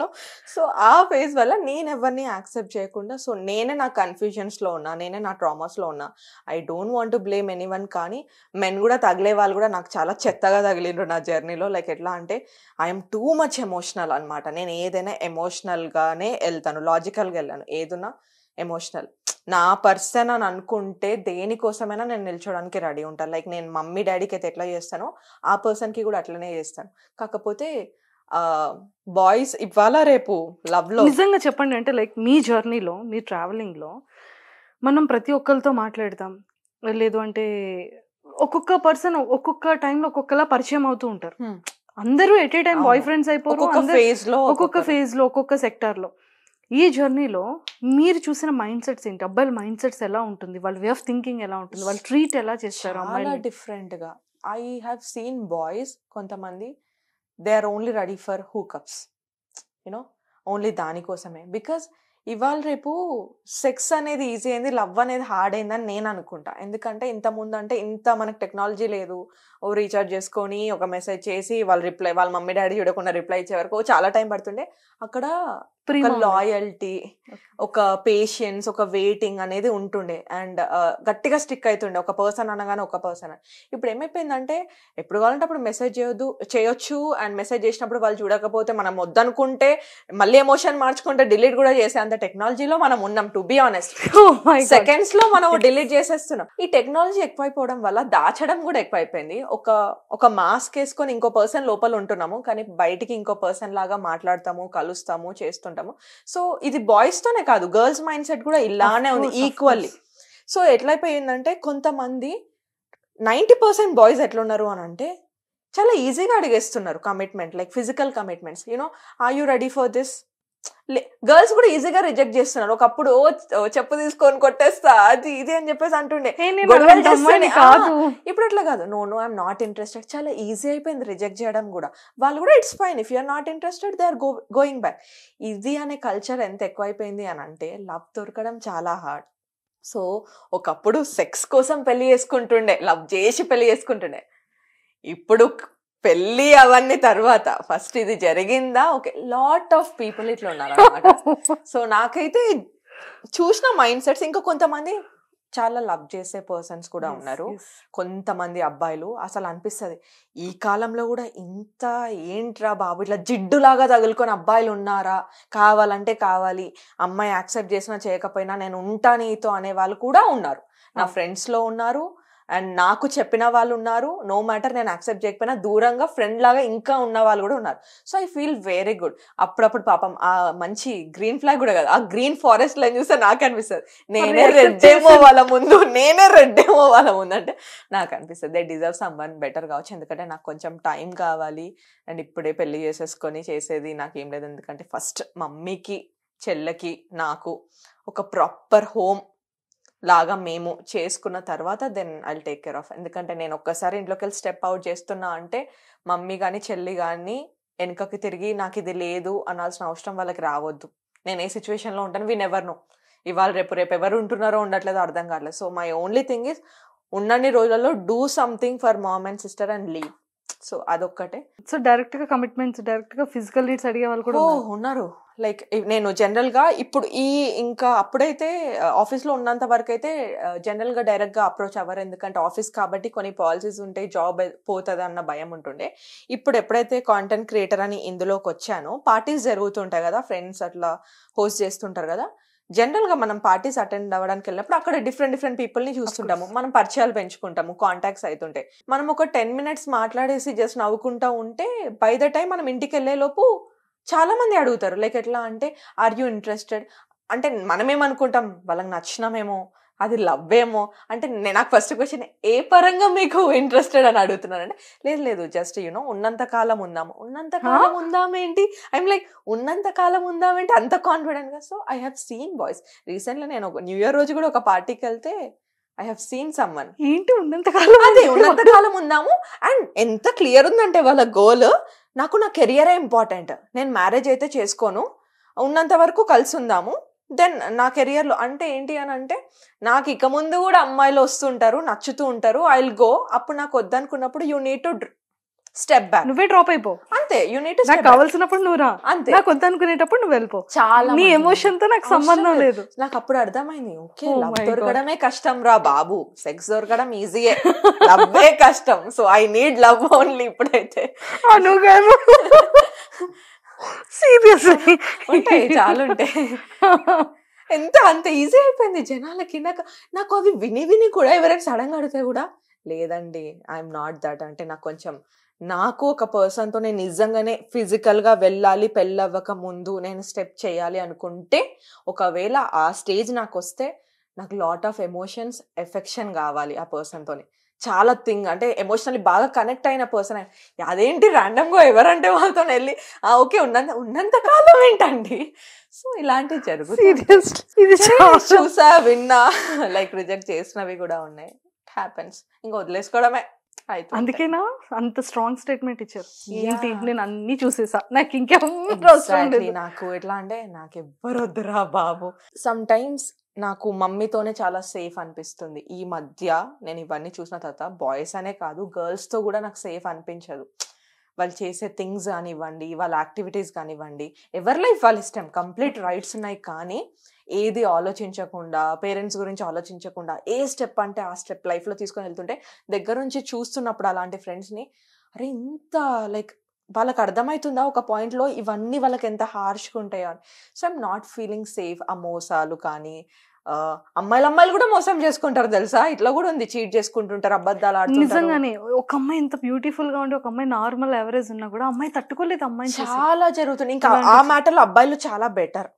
సో ఆ ఫేజ్ వల్ల నేను ఎవరిని యాక్సెప్ట్ చేయకుండా, సో నేనే నా కన్ఫ్యూజన్స్లో ఉన్నా, నేనే నా ట్రామాస్లో ఉన్నా. I don't want to blame anyone. కానీ మెన్ కూడా తగిలే వాళ్ళు కూడా నాకు చాలా చెత్తగా తగిలిండ్రు నా జర్నీలో. లైక్ ఎట్లా అంటే ఐఎమ్ టూ మచ్ ఎమోషనల్ అనమాట. నేను ఏదైనా ఎమోషనల్గానే వెళ్తాను, లాజికల్గా వెళ్ళాను. ఏదున్నా ఎమోషనల్. నా పర్సన్ అని అనుకుంటే దేనికోసమైనా నేను నిల్చోడానికి రెడీ ఉంటాను. లైక్ నేను మమ్మీ డాడీకి అయితే ఎట్లా చేస్తానో ఆ పర్సన్కి కూడా అట్లనే చేస్తాను. కాకపోతే బాయ్స్ ఇవాళ రేపు లవ్ లో నిజంగా చెప్పండి అంటే లైక్ మీ జర్నీలో, మీ ట్రావెలింగ్లో మనం ప్రతి ఒక్కరితో మాట్లాడతాం, లేదు అంటే ఒక్కొక్క పర్సన్ ఒక్కొక్క టైంలో ఒక్కొక్కలా పరిచయం అవుతూ ఉంటారు. అందరూ at a time boyfriends అయిపోరు, ఒక్కొక్క ఫేజ్ లో ఒక్కొక్క సెక్టార్ లో. ఈ జర్నీలో మీరు చూసిన మైండ్ సెట్స్ ఏంటి? అబ్బాయిల మైండ్ సెట్స్ ఎలా ఉంటుంది, వాళ్ళ వే ఆఫ్ థింకింగ్ ఎలా ఉంటుంది, వాళ్ళు ట్రీట్ ఎలా చేస్తారు చాలా డిఫరెంట్ గా. ఐ హ్యావ్ సీన్ బాయ్స్ కొంతమంది they are only ready for hookups, you know దానికోసమే. బికాజ్ ఇవాళ రేపు సెక్స్ అనేది ఈజీ అయింది, లవ్ అనేది హార్డ్ అయిందని నేను అనుకుంటా. ఎందుకంటే ఇంత ముందు అంటే ఇంత మనకు టెక్నాలజీ లేదు. ఓ రీఛార్జ్ చేసుకొని ఒక మెసేజ్ చేసి వాళ్ళ మమ్మీ డాడీ చూడకుండా రిప్లై ఇచ్చే వరకు చాలా టైం పడుతుండే. అక్కడ ఒక లాయల్టీ, ఒక పేషెన్స్, ఒక వెయిటింగ్ అనేది ఉంటుండే. అండ్ గట్టిగా స్టిక్ అవుతుండే ఒక పర్సన్ అనగానే ఒక పర్సన్. ఇప్పుడు ఏమైపోయిందంటే ఎప్పుడు కావాలంటే అప్పుడు మెసేజ్ చేయొచ్చు. అండ్ మెసేజ్ చేసినప్పుడు వాళ్ళు చూడకపోతే మనం వద్దనుకుంటే మళ్ళీ ఎమోషన్ మార్చుకుంటే డిలీట్ కూడా చేసే అంత టెక్నాలజీలో మనం ఉన్నాం. టు బి ఆనెస్ట్, సెకండ్స్ లో మనం డిలీట్ చేసేస్తున్నాం. ఈ టెక్నాలజీ ఎక్కువైపోవడం వల్ల దాచడం కూడా ఎక్కువైపోయింది. ఒక మాస్క్ వేసుకొని ఇంకో పర్సన్ లోపల ఉంటున్నాము, కానీ బయటికి ఇంకో పర్సన్ లాగా మాట్లాడతాము, కలుస్తాము, చేస్తుంటాము. సో ఇది బాయ్స్ తోనే కాదు, గర్ల్స్ మైండ్ సెట్ కూడా ఇలానే ఉంది ఈక్వల్లీ. సో ఎట్లయిపోయిందంటే కొంతమంది 90% బాయ్స్ ఎట్లున్నారు అని అంటే చాలా ఈజీగా అడిగేస్తున్నారు commitment, like physical commitments. You know, are you ready for this? Girls కూడా ఈజీగా రిజెక్ట్ చేస్తున్నారు. ఒకప్పుడు చెప్పు తీసుకొని కొట్టేస్తా అది ఇది అని చెప్పేసి అంటుండే, గొడవలు చేస్తేనే. ఇప్పుడు అట్లా కాదు, no no I'm not interested, చాలా ఈజీ అయిపోయింది రిజెక్ట్ చేయడం కూడా. వాళ్ళు కూడా it's fine, if you're not interested they are going back. ఇది అనే కల్చర్ ఎంత ఎక్కువైపోయింది అని అంటే లవ్ దొరకడం చాలా హార్డ్. సో ఒకప్పుడు సెక్స్ కోసం పెళ్లి చేసుకుంటుండే, లవ్ చేసి పెళ్లి చేసుకుంటుండే. ఇప్పుడు పెళ్లి అవన్నీ తర్వాత ఫస్ట్ ఇది జరిగిందా, ఓకే, లాట్ ఆఫ్ పీపుల్ ఇట్లా ఉన్నారు అన్నమాట. సో నాకైతే చూసిన మైండ్ సెట్స్, ఇంకా కొంతమంది చాలా లవ్ చేసే పర్సన్స్ కూడా ఉన్నారు. కొంతమంది అబ్బాయిలు అసలు అనిపిస్తుంది ఈ కాలంలో కూడా ఇంత ఏంట్రా బాబు ఇట్లా జిడ్డులాగా తగులుకొని అబ్బాయిలు ఉన్నారా, కావాలంటే కావాలి, అమ్మాయి యాక్సెప్ట్ చేసినా చేయకపోయినా నేను ఉంటా నీతో అనే వాళ్ళు కూడా ఉన్నారు. నా ఫ్రెండ్స్ లో ఉన్నారు, అండ్ నాకు చెప్పిన వాళ్ళు ఉన్నారు. నో మ్యాటర్ నేను యాక్సెప్ట్ చేయకపోయినా దూరంగా ఫ్రెండ్ లాగా ఇంకా ఉన్న వాళ్ళు కూడా ఉన్నారు. So I feel very good. అప్పుడప్పుడు పాపం ఆ మంచి గ్రీన్ ఫ్లాగ్ కూడా కదా, ఆ గ్రీన్ ఫారెస్ట్ లైన్ చూస్తే నాకు అనిపిస్తుంది నేనే రెడ్ ఏమో వాళ్ళ ముందు, అంటే నాకు అనిపిస్తుంది they deserve someone better కావచ్చు. ఎందుకంటే నాకు కొంచెం టైం కావాలి, అండ్ ఇప్పుడే పెళ్లి చేసేసుకొని చేసేది నాకేం లేదు. ఎందుకంటే ఫస్ట్ మమ్మీకి, చెల్లెకి, నాకు ఒక ప్రాపర్ హోమ్ లాగా మేము చేసుకున్న తర్వాత then I take care of. ఎందుకంటే నేను ఒక్కసారి ఇంట్లోకి వెళ్ళి స్టెప్ అవుట్ చేస్తున్నా అంటే మమ్మీ కానీ చెల్లి కానీ వెనకకి తిరిగి నాకు ఇది లేదు అనాల్సిన అవసరం వాళ్ళకి రావద్దు. నేను ఏ సిచ్యువేషన్లో ఉంటాను వి నెవర్ నో. ఇవాళ రేపు ఎవరు ఉంటున్నారో ఉండట్లేదో అర్థం కావట్లేదు. So my only thing is ఉన్నన్ని రోజులలో do something for mom and sister and leave. So అదొక్కటే. సో డైరెక్ట్ గా కమిట్మెంట్స్, డైరెక్ట్ గా ఫిజికల్ నీడ్స్ అడిగే వాళ్ళు కూడా ఉన్నారు. లైక్ నేను జనరల్ గా ఇప్పుడు ఇంకా అప్పుడైతే ఆఫీస్ లో ఉన్నంత వరకు అయితే జనరల్ గా డైరెక్ట్ గా అప్రోచ్ అవ్వరు. ఎందుకంటే ఆఫీస్ కాబట్టి కొన్ని పాలసీస్ ఉంటాయి, జాబ్ పోతుంది అన్న భయం ఉంటుండే. ఇప్పుడు ఎప్పుడైతే కాంటెంట్ క్రియేటర్ అని ఇందులోకి వచ్చానో, పార్టీస్ జరుగుతుంటాయి కదా, ఫ్రెండ్స్ అట్లా హోస్ట్ చేస్తుంటారు కదా, జనరల్ గా మనం పార్టీస్ అటెండ్ అవ్వడానికి వెళ్ళినప్పుడు అక్కడ డిఫరెంట్ పీపుల్ ని చూస్తుంటాము, మనం పరిచయాలు పెంచుకుంటాము, కాంటాక్ట్స్ అవుతుంటాయి. మనం ఒక 10 minutes మాట్లాడేసి జస్ట్ నవ్వుకుంటా ఉంటే బై ద టైం మనం ఇంటికి వెళ్ళే లోపు చాలా మంది అడుగుతారు. లైక్ ఎట్లా అంటే ఆర్ యూ ఇంట్రెస్టెడ్ అంటే మనమేమనుకుంటాం వాళ్ళకి నచ్చినామేమో, అది లవ్ ఏమో అంటే. నాకు ఫస్ట్ క్వశ్చన్ ఏ పరంగా మీకు ఇంట్రెస్టెడ్ అని అడుగుతున్నానంటే లేదు జస్ట్ యూనో ఉన్నంత కాలం ఉందాము. ఉన్నంత కాలం ఉందామేంటి, ఐఎమ్ లైక్ ఉన్నంత కాలం ఉందామేంటి అంత కాన్ఫిడెంట్ గా. So I have seen boys. Recently నేను ఒక న్యూ ఇయర్ రోజు కూడా ఒక పార్టీకి వెళ్తే ఐ హ్యావ్ సీన్ సమ్వన్. ఏంటి ఉన్నంతకాలం, అదే ఉన్నంతకాలం ఉందాము. అండ్ ఎంత క్లియర్ ఉందంటే వాళ్ళ గోల్, నాకు నా కెరియరే ఇంపార్టెంట్, నేను మ్యారేజ్ అయితే చేసుకోను, ఉన్నంత వరకు కలిసి ఉందాము, దెన్ నా కెరియర్లో అంటే ఏంటి అని అంటే నాకు ఇక ముందు కూడా అమ్మాయిలు వస్తుంటారు, నచ్చుతూ ఉంటారు, ఐ విల్ గో. అప్పుడు నాకు వద్దనుకున్నప్పుడు you need to step back, నువ్వే డ్రాప్ అయిపో అంతే. యూ నీడ్ టు నాకు కావాల్సినప్పుడు నువ్వు రా, అంతే. నాకు వద్దనుకునేటప్పుడు నువ్వు వెళ్ళిపో. చాలా నీ ఎమోషన్ తో నాకు సంబంధం లేదు. నాకు అప్పుడు అర్థమైంది, ఓకే లవ్ దొరకడమే కష్టం రా బాబు, సెక్స్ దొరకడం ఈజీయే, లవ్వే కష్టం. So I need love only. ఇప్పుడైతే అనుగాను సీరియస్లీ ఉంటాయి, చాలా ఉంటాయి. అంత ఈజీ అయిపోయింది జనాలకి. నాకు అవి విని కూడా ఎవరైనా సడన్ గా అడిగితే కూడా లేదండి ఐఎమ్ నాట్ దట్ అంటే, నాకు ఒక పర్సన్తో నేను నిజంగానే ఫిజికల్గా వెళ్ళాలి, పెళ్ళవ్వక ముందు నేను స్టెప్ చేయాలి అనుకుంటే, ఒకవేళ ఆ స్టేజ్ నాకు వస్తే నాకు లాట్ ఆఫ్ ఎమోషన్స్, ఎఫెక్షన్ కావాలి ఆ పర్సన్తోని. చాలా అంటే ఎమోషనల్లీ బాగా కనెక్ట్ అయిన పర్సన్. అదేంటి ర్యాండమ్గా ఎవరంటే వాళ్ళతో వెళ్ళి ఓకే ఉన్నంత కాలం ఏంటండి. సో ఇలాంటివి జరుగుతుంది, చూసా విన్నా, లైక్ రిజెక్ట్ చేసినవి కూడా ఉన్నాయి. ఇట్ హ్యాపెన్స్, ఇంకా వదిలేసుకోవడమే. అందుకేనా అంత స్ట్రాంగ్ స్టేట్మెంట్ ఇచ్చారు, ఏంటి నేను అన్ని చూసేసా, నాకు ఇంకెవరు. నాకు ఎట్లా అంటే నాకు ఎవ్వరు వద్దురా బాబు. సమ్ టైమ్స్ నాకు మమ్మీతోనే చాలా సేఫ్ అనిపిస్తుంది. ఈ మధ్య నేను ఇవన్నీ చూసిన తర్వాత బాయ్స్ అనే కాదు గర్ల్స్తో కూడా నాకు సేఫ్ అనిపించదు. వాళ్ళు చేసే థింగ్స్ కానివ్వండి, వాళ్ళ యాక్టివిటీస్ కానివ్వండి, ఎవరి లైఫ్ వాళ్ళ ఇష్టం, కంప్లీట్ రైట్స్ ఉన్నాయి. కానీ ఏది ఆలోచించకుండా, పేరెంట్స్ గురించి ఆలోచించకుండా ఏ స్టెప్ అంటే ఆ స్టెప్ లైఫ్లో తీసుకొని వెళ్తుంటే, దగ్గర నుంచి చూస్తున్నప్పుడు అలాంటి ఫ్రెండ్స్ని, అరే ఇంత లైక్ వాళ్ళకి అర్థమవుతుందా ఒక పాయింట్లో ఇవన్నీ వాళ్ళకి ఎంత హార్ష్గా ఉంటాయో అని. So I'm not feeling safe. ఆ మోసాలు కానీ, అమ్మాయిలు కూడా మోసం చేసుకుంటారు తెలుసా, ఇట్లా కూడా ఉంది, చీట్ చేసుకుంటుంటారు, అబద్ధాలు ఆడుతుంటారు. నిజంగానే ఒక అమ్మాయి ఎంత బ్యూటిఫుల్ గా ఉండి ఒక అమ్మాయి నార్మల్ ఎవరేజ్ ఉన్నా కూడా అమ్మాయి తట్టుకోలేదు. అమ్మాయి చాలా జరుగుతుంది. ఇంకా ఆ మ్యాటర్లో అబ్బాయిలు చాలా బెటర్.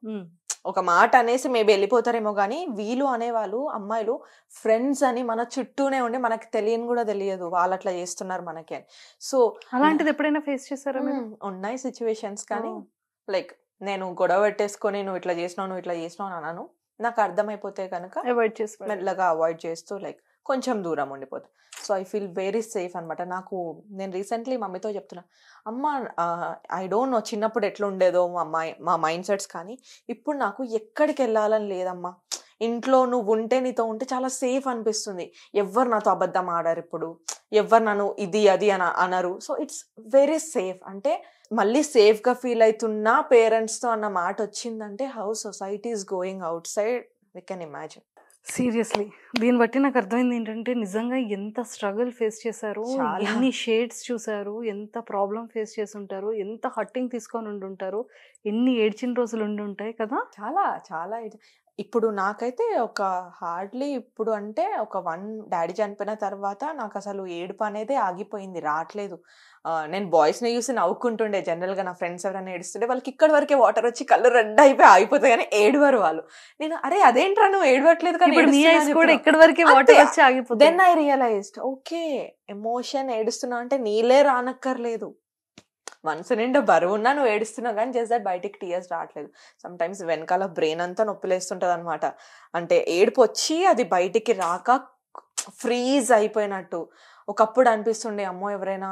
ఒక మాట అనేసి మేబీ వెళ్ళిపోతారేమో కానీ వీళ్ళు అనేవాళ్ళు అమ్మాయిలు ఫ్రెండ్స్ అని మన చుట్టూనే ఉండి మనకి తెలియని కూడా తెలియదు వాళ్ళు అట్లా చేస్తున్నారు మనకి అని. సో అలాంటిది ఎప్పుడైనా ఫేస్ చేశారా మీరు? ఉన్నాయి సిచ్యువేషన్స్, కానీ లైక్ నేను గొడవ పెట్టేసుకొని నువ్వు ఇట్లా చేసినావు అని అన్నాను. నాకు అర్థమైపోతే కనుక అవాయిడ్ చేసి మెల్లగా అవాయిడ్ చేస్తూ లైక్ కొంచెం దూరం ఉండిపోతా. So I feel very safe అనమాట. నేను రీసెంట్లీ మమ్మీతో చెప్తున్నా, అమ్మ ఐ డోంట్ నో చిన్నప్పుడు ఎట్లా ఉండేదో మా మైండ్ సెట్స్, కానీ ఇప్పుడు నాకు ఎక్కడికి వెళ్ళాలని లేదమ్మా. ఇంట్లో నువ్వు ఉంటే నీతో ఉంటే చాలా సేఫ్ అనిపిస్తుంది. ఎవ్వరు నాతో అబద్ధం ఆడారు, ఇప్పుడు ఎవ్వరు నన్ను ఇది అది అని అనరు. So it's very safe. అంటే మళ్ళీ సేఫ్గా ఫీల్ అవుతున్నా పేరెంట్స్తో అన్న మాట వచ్చిందంటే how society is going outside we can imagine. Seriously దీన్ని బట్టి నాకు అర్థమైంది ఏంటంటే నిజంగా ఎంత స్ట్రగుల్ ఫేస్ చేశారు, ఎన్ని షేడ్స్ చూసారు, ఎంత ప్రాబ్లం ఫేస్ చేసి ఉంటారు, ఎంత హట్టింగ్ తీసుకొని ఉండుంటారు, ఎన్ని ఏడ్చిన రోజులు ఉండి ఉంటాయి కదా. చాలా చాలా ఇప్పుడు నాకైతే ఒక హార్డ్లీ ఇప్పుడు అంటే ఒక డాడీ చనిపోయిన తర్వాత నాకు అసలు ఏడుపు అనేది ఆగిపోయింది, రావట్లేదు. నేను బాయ్స్ని చూసి నవ్వుకుంటుండే. జనరల్గా నా ఫ్రెండ్స్ ఎవరైనా ఏడుస్తుంటే వాళ్ళకి ఇక్కడి వరకే వాటర్ వచ్చి కళ్ళు రెడ్ అయిపోయి ఆగిపోతాయి, కానీ ఏడువారు వాళ్ళు. నేను అరే అదేంట్రా నువ్వు ఏడవట్లేదు కానీ ఇక్కడ వరకే వాటర్ వచ్చి ఆగిపోతాయి. Then I realized okay emotion ఏడుస్తున్నా అంటే నీళ్ళే రానక్కర్లేదు, మనసు నిండా బరువు ఉన్నా నువ్వు ఏడుస్తున్నావు కానీ జస్ట్ దట్ బయటికి టీయర్స్ రావట్లేదు. సమ్ టైమ్స్ వెనకాల బ్రెయిన్ అంతా నొప్పిలేస్తుంటది అనమాట. అంటే ఏడుపు వచ్చి అది బయటికి రాక ఫ్రీజ్ అయిపోయినట్టు. ఒకప్పుడు అనిపిస్తుండే అమ్మో ఎవరైనా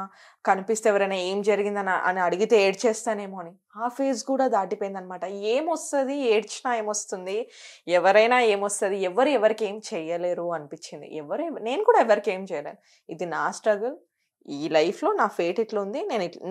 కనిపిస్తే ఎవరైనా ఏం జరిగిందని అని అడిగితే ఏడ్చేస్తానేమో అని. ఆ ఫేజ్ కూడా దాటిపోయింది అనమాట. ఏమొస్తుంది, ఏడ్చినా ఏమొస్తుంది, ఎవరైనా ఏమొస్తుంది, ఎవరికి ఏం చెయ్యలేరు అనిపించింది. నేను కూడా ఎవరికి ఏం చేయలేను. ఇది నా స్ట్రగుల్, ఈ లైఫ్ లో నా ఫేట్ ఇట్లా ఉంది,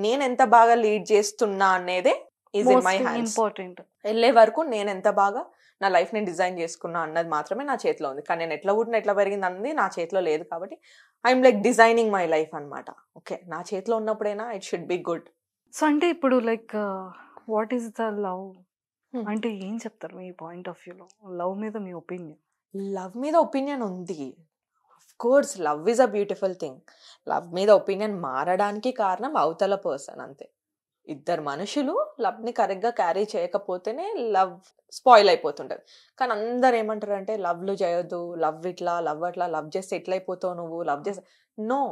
నేను ఎంత బాగా లీడ్ చేస్తున్నా అనేదే is in my hands. Important. వెళ్ళే వరకు నేను ఎంత బాగా నా లైఫ్ నేను డిజైన్ చేసుకున్నా అన్నది మాత్రమే నా చేతిలో ఉంది. కానీ నేను ఎట్లా పుట్టిన ఎట్లా పెరిగింది అన్నది నా చేతిలో లేదు. కాబట్టి I'm like designing my life అనమాట. ఓకే నా చేతిలో ఉన్నప్పుడైనా it should be good. So అంటే ఇప్పుడు like what is the love అంటే ఏం చెప్తారు మీ పాయింట్ ఆఫ్ వ్యూలో? లవ్ మీద మీ ఒపీనియన్? లవ్ మీద ఒపీనియన్ ఉంది. Course love is a beautiful thing. Love మీద ఒపీనియన్ మారడానికి కారణం అవతల పర్సన్, అంతే. ఇద్దరు మనుషులు లవ్ని కరెక్ట్గా క్యారీ చేయకపోతేనే లవ్ స్పాయిల్ అయిపోతుంటది. కానీ అందరు ఏమంటారు అంటే లవ్లు చేయొద్దు, లవ్ ఇట్లా లవ్ అట్లా, లవ్ చేస్తే ఎట్లా అయిపోతావు నువ్వు, లవ్ చేస్తే నో,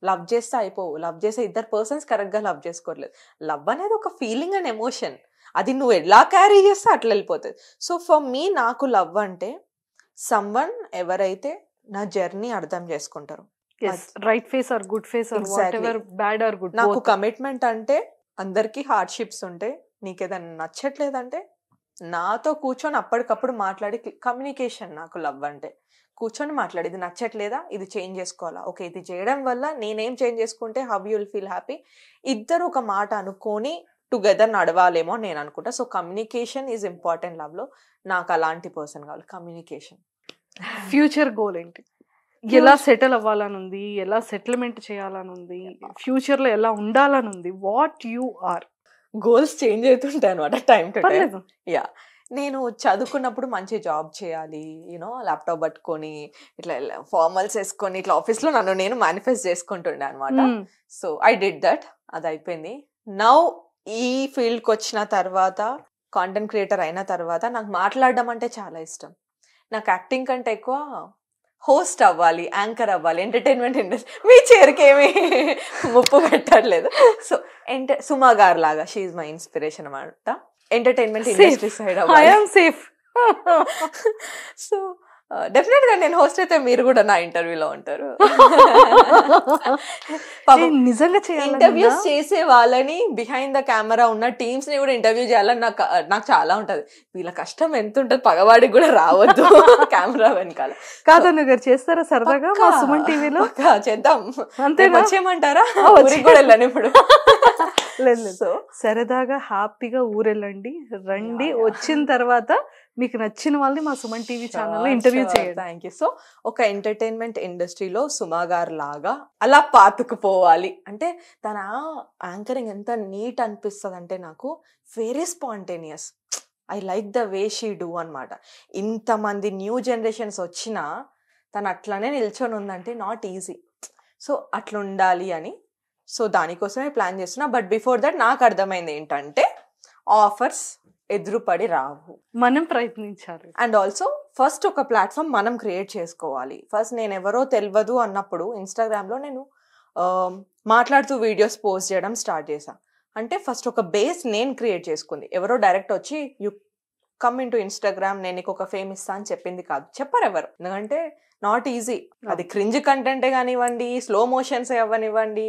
లవ్ చేస్తే అయిపోవు. లవ్ చేస్తే ఇద్దరు పర్సన్స్ కరెక్ట్గా లవ్ చేసుకోవట్లేదు. లవ్ అనేది ఒక ఫీలింగ్ అండ్ ఎమోషన్, అది నువ్వు ఎలా క్యారీ చేస్తే అట్లా వెళ్ళిపోతుంది. సో ఫర్ మీ నాకు లవ్ అంటే సమ్వన్ ఎవరైతే నా జర్నీ అర్థం చేసుకుంటారు. Right face or good face or whatever, bad or good. నాకు కమిట్మెంట్ అంటే అందరికీ హార్డ్షిప్స్ ఉంటాయి. నీకు ఏదైనా నచ్చట్లేదంటే నాతో కూర్చొని అప్పటికప్పుడు మాట్లాడి కమ్యూనికేషన్ నాకు లవ్ అంటే. కూర్చొని మాట్లాడి ఇది నచ్చట్లేదా, ఇది చేంజ్ చేసుకోవాలా, ఓకే ఇది చేయడం వల్ల నేనేం చేంజ్ చేసుకుంటే how you will feel happy, ఇద్దరు ఒక మాట అనుకొని టుగెదర్ నడవాలేమో నేను అనుకుంటా. So communication is important love లో. నాకు అలాంటి పర్సన్ కావాలి, కమ్యూనికేషన్. ఫ్యూచర్ గోల్ ఏంటి? ఎలా సెటిల్ అవ్వాలని ఉంది, ఎలా సెటిల్మెంట్ చేయాలని ఉంది, ఫ్యూచర్ లో ఎలా ఉండాలని ఉంది? What you are? Goals change అవుతుంటాయి అనమాట టైం టు టైం. యా నేను చదువుకున్నప్పుడు మంచి జాబ్ చేయాలి, యూనో ల్యాప్టాప్ పట్టుకొని ఇట్లా ఫార్మల్స్ వేసుకొని ఇట్లా ఆఫీస్లో నన్ను నేను మేనిఫెస్ట్ చేసుకుంటుండే అనమాట. సో ఐ డిడ్ దట్, అది అయిపోయింది. నౌ ఈ ఫీల్డ్కి వచ్చిన తర్వాత, కాంటెంట్ క్రియేటర్ అయిన తర్వాత నాకు మాట్లాడడం అంటే చాలా ఇష్టం. నాకు యాక్టింగ్ కంటే ఎక్కువ హోస్ట్ అవ్వాలి, యాంకర్ అవ్వాలి, ఎంటర్టైన్మెంట్ ఇండస్ట్రీ. మీ చైర్కి ఏమీ ముప్పు పెట్టట్లేదు. సో సుమా గారు లాగా షీ ఈజ్ మై ఇన్స్పిరేషన్ అనమాట. ఎంటర్టైన్మెంట్ ఇండస్ట్రీ సైడ్ అవ్వాలి. సో డెఫినెట్ గా నేను హోస్ట్ అయితే మీరు కూడా నా ఇంటర్వ్యూలో ఉంటారు. నిజంగా ఇంటర్వ్యూస్ చేసే వాళ్ళని, బిహైండ్ ద కెమెరా ఉన్న టీమ్స్ ని కూడా ఇంటర్వ్యూ చేయాలని నాకు చాలా ఉంటది. వీళ్ళ కష్టం ఎంత ఉంటది, పగవాడికి కూడా రావద్దు కెమెరా వెనకాల. కాదన్న గారు చేస్తారా సరదాగా మా సుమన్ టీవీలో? చేద్దాం, వచ్చేయమంటారా? ఊరికి కూడా వెళ్ళను ఇప్పుడు. సో సరదాగా హ్యాపీగా ఊరెళ్ళండి, రండి. వచ్చిన తర్వాత మీకు నచ్చిన వాళ్ళని మా సుమన్ టీవీ ఛానల్లో ఇంటర్వ్యూ చేయండి. Thank you. సో ఒక ఎంటర్టైన్మెంట్ ఇండస్ట్రీలో సుమా గారు లాగా అలా పాతుకుపోవాలి అంటే, తన యాంకరింగ్ ఎంత నీట్ అనిపిస్తుంది అంటే నాకు very spontaneous. I like the way she do అనమాట. ఇంతమంది న్యూ జనరేషన్స్ వచ్చినా తను అట్లానే నిల్చొని ఉందంటే నాట్ ఈజీ. సో అట్లా ఉండాలి అని, సో దానికోసమే ప్లాన్ చేస్తున్నా. బట్ బిఫోర్ దట్ నాకు అర్థమైంది ఏంటంటే, ఆఫర్స్ ఎదురుపడి రావు. మనం ప్రయత్నించాలి. అండ్ ఆల్సో ఫస్ట్ ఒక ప్లాట్ఫామ్ మనం క్రియేట్ చేసుకోవాలి. ఫస్ట్ నేను ఎవరో తెలియదు అన్నప్పుడు ఇన్స్టాగ్రామ్లో నేను మాట్లాడుతూ వీడియోస్ పోస్ట్ చేయడం స్టార్ట్ చేశా. అంటే ఫస్ట్ ఒక బేస్ నేను క్రియేట్ చేసుకుంది. ఎవరో డైరెక్ట్ వచ్చి you come in to Instagram నేను నీకు ఒక ఫేమ్ ఇస్తా అని చెప్పింది కాదు, చెప్పారు ఎవరు. ఎందుకంటే నాట్ ఈజీ. అది క్రింజ్ కంటెంటే కానివ్వండి, స్లో మోషన్స్ అవ్వనివ్వండి,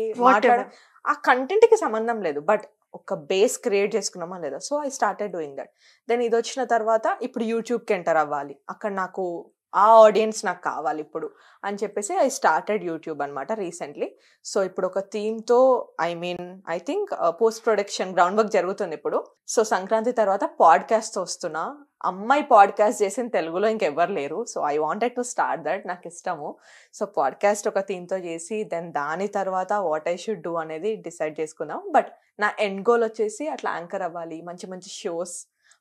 ఆ కంటెంట్ కి సంబంధం లేదు. బట్ ఒక బేస్ క్రియేట్ చేసుకున్నామా లేదా. So I started doing that. Then ఇది వచ్చిన తర్వాత ఇప్పుడు యూట్యూబ్కి ఎంటర్ అవ్వాలి, అక్కడ నాకు ఆ ఆడియన్స్ నాకు కావాలి ఇప్పుడు అని చెప్పేసి ఐ స్టార్టెడ్ యూట్యూబ్ అనమాట రీసెంట్లీ. సో ఇప్పుడు ఒక థీమ్తో I think post production ground work జరుగుతుంది ఇప్పుడు. సో సంక్రాంతి తర్వాత పాడ్కాస్ట్ వస్తున్నా. అమ్మాయి పాడ్కాస్ట్ చేసిన తెలుగులో ఇంకెవ్వరు లేరు. So I wanted to start that, నాకు ఇష్టము. సో పాడ్కాస్ట్ ఒక థీమ్తో చేసి దెన్ దాని తర్వాత వాట్ ఐ షుడ్ డూ అనేది డిసైడ్ చేసుకుందాం. బట్ నా ఎండ్ గోల్ వచ్చేసి అట్లా యాంకర్ అవ్వాలి, మంచి మంచి షోస్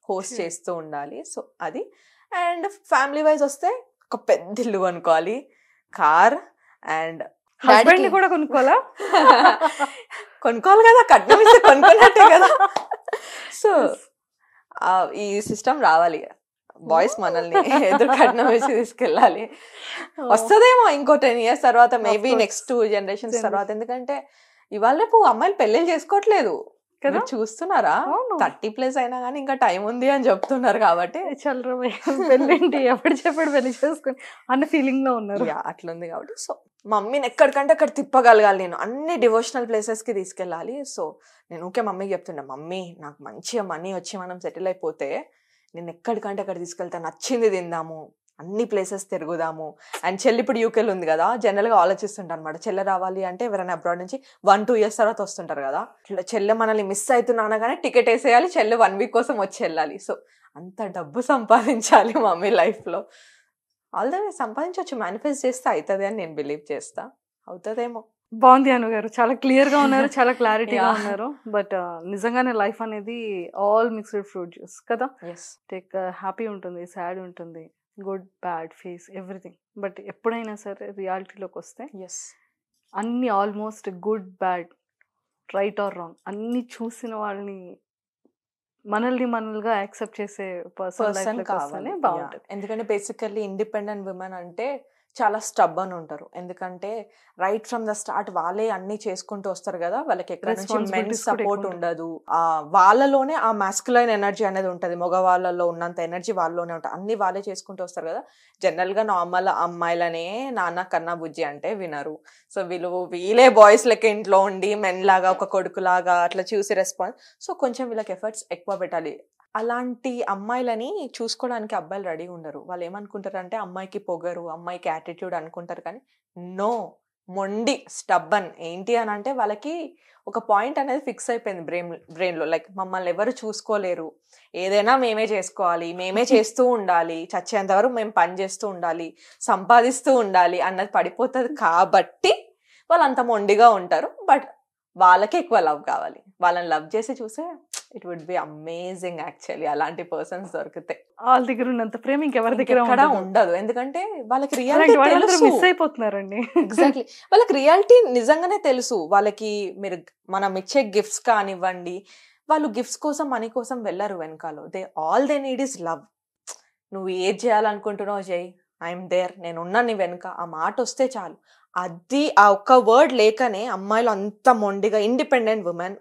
హోస్ట్ చేస్తూ ఉండాలి. సో అది. అండ్ ఫ్యామిలీ వైజ్ వస్తే ఒక పెద్ద ఇల్లు కొనుక్కోవాలి, కార్, అండ్ హస్బెండ్ కూడా కొనుక్కోవాలా? కొనుక్కోవాలి కదా, కట్నం ఇస్తే కొనుక్కున్నట్టే కదా. సో ఈ సిస్టమ్ రావాలి, బాయ్స్ మనల్ని ఎదురు కట్నం వేసి తీసుకెళ్ళాలి. వస్తుందేమో ఇంకో 10 years తర్వాత, మేబీ నెక్స్ట్ 2 generations తర్వాత. ఎందుకంటే ఇవాళ రేపు అమ్మాయిలు పెళ్ళిళ్ళు చేసుకోవట్లేదు కదా, చూస్తున్నారా? 30+ అయినా కానీ ఇంకా టైం ఉంది అని చెప్తున్నారు. కాబట్టి చల్లరా పెళ్ళేంటి ఎప్పుడు చెప్పాడు పెళ్లి చేసుకుని అన్న ఫీలింగ్ లో ఉన్నారు. అట్లుంది కాబట్టి సో మమ్మీని ఎక్కడికంటే అక్కడ తిప్పగలగాలి, నేను అన్ని డివోషనల్ ప్లేసెస్ కి తీసుకెళ్ళాలి. సో నేను ఓకే మమ్మీకి చెప్తున్నా, మమ్మీ నాకు మంచిగా మనీ వచ్చి మనం సెటిల్ అయిపోతే నేను ఎక్కడికంటే అక్కడ తీసుకెళ్తా, నచ్చింది తిందాము, అన్ని ప్లేసెస్ తిరుగుదాము. అండ్ చెల్లి ఇప్పుడు యూకేలో ఉంది కదా, జనరల్గా ఆలోచిస్తుంటారు అనమాట, చెల్లె రావాలి అంటే ఎవరైనా అబ్రాడ్ నుంచి 1-2 years తర్వాత వస్తుంటారు కదా, చెల్లె మనల్ని మిస్ అవుతున్నా కానీ టికెట్ వేసేయాలి, చెల్లె 1 week కోసం వచ్చి వెళ్ళాలి. సో అంత డబ్బు సంపాదించాలి మమ్మీ లైఫ్లో. ఆల్రెడీ సంపాదించవచ్చు, మేనిఫెస్ట్ చేస్తే అవుతుంది అని నేను బిలీవ్ చేస్తా. అవుతుందేమో. బాగుంది అను గారు, చాలా క్లియర్ గా ఉన్నారు, చాలా క్లారిటీగా ఉన్నారు. బట్ నిజంగానే లైఫ్ అనేది ఆల్ మిక్స్డ్ ఫ్రూట్ జ్యూస్ కదా. టేక్ హ్యాపీ ఉంటుంది, సాడ్ ఉంటుంది, good bad phase everything. But ఎప్పుడైనా సరే రియాలిటీలోకి వస్తే అన్ని almost good bad right are wrong అన్ని చూసిన వాళ్ళని మనల్గా యాక్సెప్ట్ చేసే పర్సన్ కావాలి, బాగుంటుంది. ఎందుకంటే బేసికల్లీ ఇండిపెండెంట్ విమెన్ అంటే చాలా స్టబ్బన్ ఉంటారు. ఎందుకంటే రైట్ ఫ్రమ్ ద స్టార్ట్ వాళ్ళే అన్ని చేసుకుంటూ వస్తారు కదా, వాళ్ళకి ఎక్కడ నుంచి మెన్ సపోర్ట్ ఉండదు. వాళ్ళలోనే ఆ మాస్కులైన్ ఎనర్జీ అనేది ఉంటుంది, మగవాళ్ళలో ఉన్నంత ఎనర్జీ వాళ్ళలోనే ఉంటుంది. అన్ని వాళ్ళే చేసుకుంటూ వస్తారు కదా. జనరల్ గా నార్మల్ అమ్మాయిలనే నాన్న కన్నా బుజ్జి అంటే వినరు. సో వీళ్ళే బాయ్స్ లెక్క ఇంట్లో ఉండి మెన్ లాగా ఒక కొడుకులాగా అట్లా చూసి రెస్పాన్స్. సో కొంచెం వీళ్ళకి ఎఫర్ట్స్ ఎక్కువ పెట్టాలి. అలాంటి అమ్మాయిలని చూసుకోవడానికి అబ్బాయిలు రెడీ ఉండరు. వాళ్ళు ఏమనుకుంటారు అంటే అమ్మాయికి పొగరు, అమ్మాయికి యాటిట్యూడ్ అనుకుంటారు. కానీ నో, మొండి స్టబ్బన్. ఏంటి అని అంటే వాళ్ళకి ఒక పాయింట్ అనేది ఫిక్స్ అయిపోయింది బ్రెయిన్లో, లైక్ మమ్మల్ని ఎవరు చూసుకోలేరు, ఏదైనా మేమే చేసుకోవాలి, మేమే చేస్తూ ఉండాలి, చచ్చేంత వరకు మేము పని చేస్తూ ఉండాలి, సంపాదిస్తూ ఉండాలి అన్నది పడిపోతుంది. కాబట్టి వాళ్ళు అంత మొండిగా ఉంటారు. బట్ వాళ్ళకి ఎక్కువ లవ్ కావాలి. వాళ్ళని లవ్ చేసి చూసే it would be amazing actually. అలాంటి పర్సన్స్ దొరికితే వాళ్ళ దగ్గర ఉన్నంత ప్రేమ ఇంకెవరి దగ్గర ఉండదు. ఎందుకంటే వాళ్ళకి రియాలిటీ మిస్ అయిపోతున్నారండి. ఎగ్జాక్ట్లీ, వాళ్ళకి రియాలిటీ నిజంగానే తెలుసు. వాళ్ళకి మీరు మనం ఇచ్చే గిఫ్ట్స్ కానివ్వండి, వాళ్ళు గిఫ్ట్స్ కోసం మనీ కోసం వెళ్ళరు వెనకాల. They need is love. నువ్వు ఏది చేయాలనుకుంటున్నావు చేయి, ఐఎమ్ దేర్, నేనున్నా నీ వెనుక, ఆ మాట వస్తే చాలు. అది ఆ ఒక్క వర్డ్ లేకనే అమ్మాయిలు అంత మొండిగా ఇండిపెండెంట్ ఉమెన్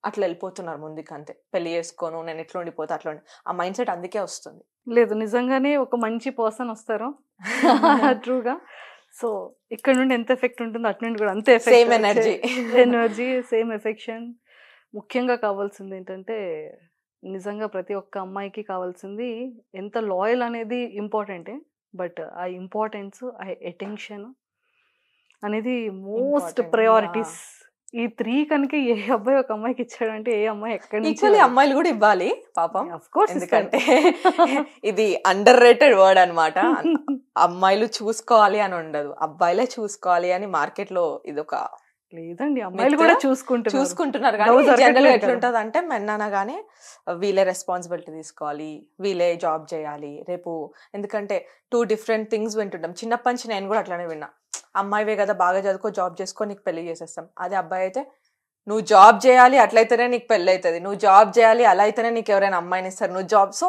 అట్లా వెళ్ళిపోతున్నారు ముందుకు. అంతే, పెళ్లి చేసుకోను, నేను ఎట్లా ఉండిపోతే అట్లా ఆ మైండ్ సెట్ అందుకే వస్తుంది. లేదు, నిజంగానే ఒక మంచి పర్సన్ వస్తారు ట్రూగా. సో ఇక్కడ నుండి ఎంత ఎఫెక్ట్ ఉంటుందో అటు నుండి కూడా అంతే effect, same energy, same affection. ముఖ్యంగా కావాల్సింది ఏంటంటే నిజంగా ప్రతి ఒక్క అమ్మాయికి కావాల్సింది ఎంత లాయల్ అనేది ఇంపార్టెంటే. బట్ ఆ ఇంపార్టెన్స్, ఆ అటెన్షన్ అనేది మోస్ట్ ప్రయారిటీస్. ఈ 3 కనుక ఏ అబ్బాయి ఒక అమ్మాయికి ఇచ్చాడంటే ఏ అమ్మాయి ఎక్కడి నుంచి అమ్మాయిలు కూడా ఇవ్వాలి పాపం. అఫ్కోర్స్, ఎందుకంటే ఇది అండర్ రేటెడ్ వర్డ్ అనమాట. అమ్మాయిలు చూసుకోవాలి అని ఉండదు, అబ్బాయిలే చూసుకోవాలి అని మార్కెట్ లో ఇదొక లేదండి, అమ్మాయిలు కూడా చూసుకుంటున్నారు. కానీ జనరల్ గా ఎట్లుంటది అంటే మెన్ అనగానే వీళ్ళే రెస్పాన్సిబిలిటీ తీసుకోవాలి, వీళ్ళే జాబ్ చేయాలి రేపు. ఎందుకంటే 2 different థింగ్స్ వింటుంటాం. చిన్నప్పటి నుంచి నేను కూడా అట్లానే విన్నా, అమ్మాయివే కదా బాగా చదువుకో, జాబ్ చేసుకో, నీకు పెళ్లి చేసేస్తాం. అదే అబ్బాయి అయితే నువ్వు జాబ్ చేయాలి అట్లయితేనే నీకు పెళ్ళి అవుతుంది, నువ్వు జాబ్ చేయాలి అలా అయితేనే నీకు ఎవరైనా అమ్మాయిని ఇస్తారు, నువ్వు జాబ్. So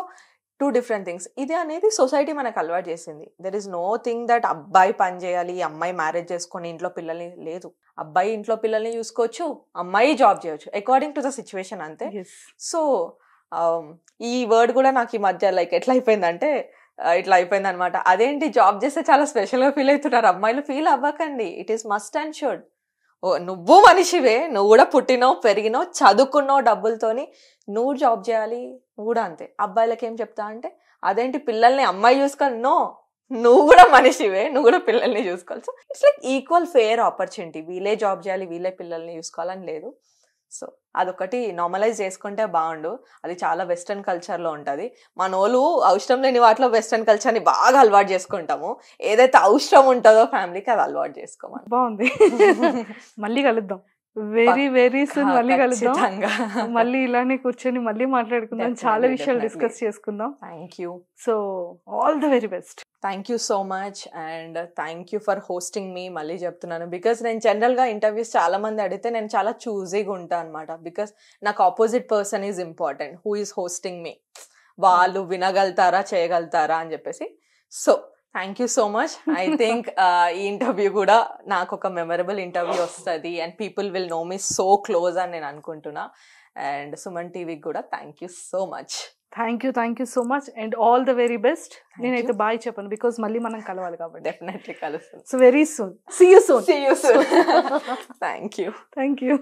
2 different things. ఇది అనేది సొసైటీ మనకు అలవాటు చేసింది. There is no thing that అబ్బాయి పని చేయాలి, అమ్మాయి మ్యారేజ్ చేసుకొని ఇంట్లో పిల్లల్ని, లేదు. అబ్బాయి ఇంట్లో పిల్లల్ని చూసుకోవచ్చు, అమ్మాయి జాబ్ చేయొచ్చు అకార్డింగ్ టు ద సిచ్యువేషన్, అంతే. సో ఈ వర్డ్ కూడా నాకు ఈ మధ్య లైక్ ఎట్లా అయిపోయిందంటే ఇట్లా అయిపోయింది అనమాట. అదేంటి జాబ్ చేస్తే చాలా స్పెషల్గా ఫీల్ అవుతున్నారు అమ్మాయిలు, ఫీల్ అవ్వకండి. It is must and should. ఓ నువ్వు మనిషివే, నువ్వు కూడా పుట్టినావు పెరిగినావు చదువుకున్నావు డబ్బులతోని, నువ్వు జాబ్ చేయాలి, నువ్వు కూడా అంతే. అబ్బాయిలకి ఏం చెప్తా అంటే అదేంటి పిల్లల్ని అమ్మాయి చూసుకోవాలి, నో, నువ్వు కూడా మనిషివే, నువ్వు కూడా పిల్లల్ని చూసుకోవాలి. So it's like equal fair opportunity. వీళ్ళే జాబ్ చేయాలి, వీళ్ళే పిల్లల్ని చూసుకోవాలని లేదు. సో అదొకటి నార్మలైజ్ చేసుకుంటే బాగుండు. అది చాలా వెస్ట్రన్ కల్చర్లో ఉంటుంది. మనోళ్ళు అవసరం లేని వాటిలో వెస్ట్రన్ కల్చర్ని బాగా అలవాటు చేసుకుంటాము. ఏదైతే అవసరం ఉంటుందో ఫ్యామిలీకి అది అలవాటు చేసుకోమని. బాగుంది. మళ్ళీ కలుద్దాం, వెరీ వెరీ సూన్ మళ్ళీ కలుద్దాం. మళ్ళీ ఇలానే కూర్చొని మళ్ళీ మాట్లాడుకుందాం, చాలా విషయాలు డిస్కస్ చేసుకుందాం. Thank you. So all the very best. Thank you so much and thank you for hosting me. మళ్ళీ చెప్తున్నాను, బికాస్ నేను జనరల్గా ఇంటర్వ్యూస్ చాలా మంది అడిగితే నేను చాలా చూజీగా ఉంటాను అనమాట. బికాస్ నాకు opposite person is important, who is hosting me. వాళ్ళు వినగలుగుతారా, చేయగలుగుతారా అని చెప్పేసి. So thank you so much. I think ఈ ఇంటర్వ్యూ కూడా నాకు ఒక మెమరబుల్ ఇంటర్వ్యూ వస్తుంది and people will know me so close అని నేను అనుకుంటున్నా. అండ్ సుమన్ టీవీకి కూడా thank you so much. Thank you so much and all the very best. నేనైతే బాయ్ చెప్పను బికాస్ మళ్ళీ మనం కలవాలి కాబట్టి. డెఫినెట్లీ కలుస్తాం. So very soon, see you soon. Thank you.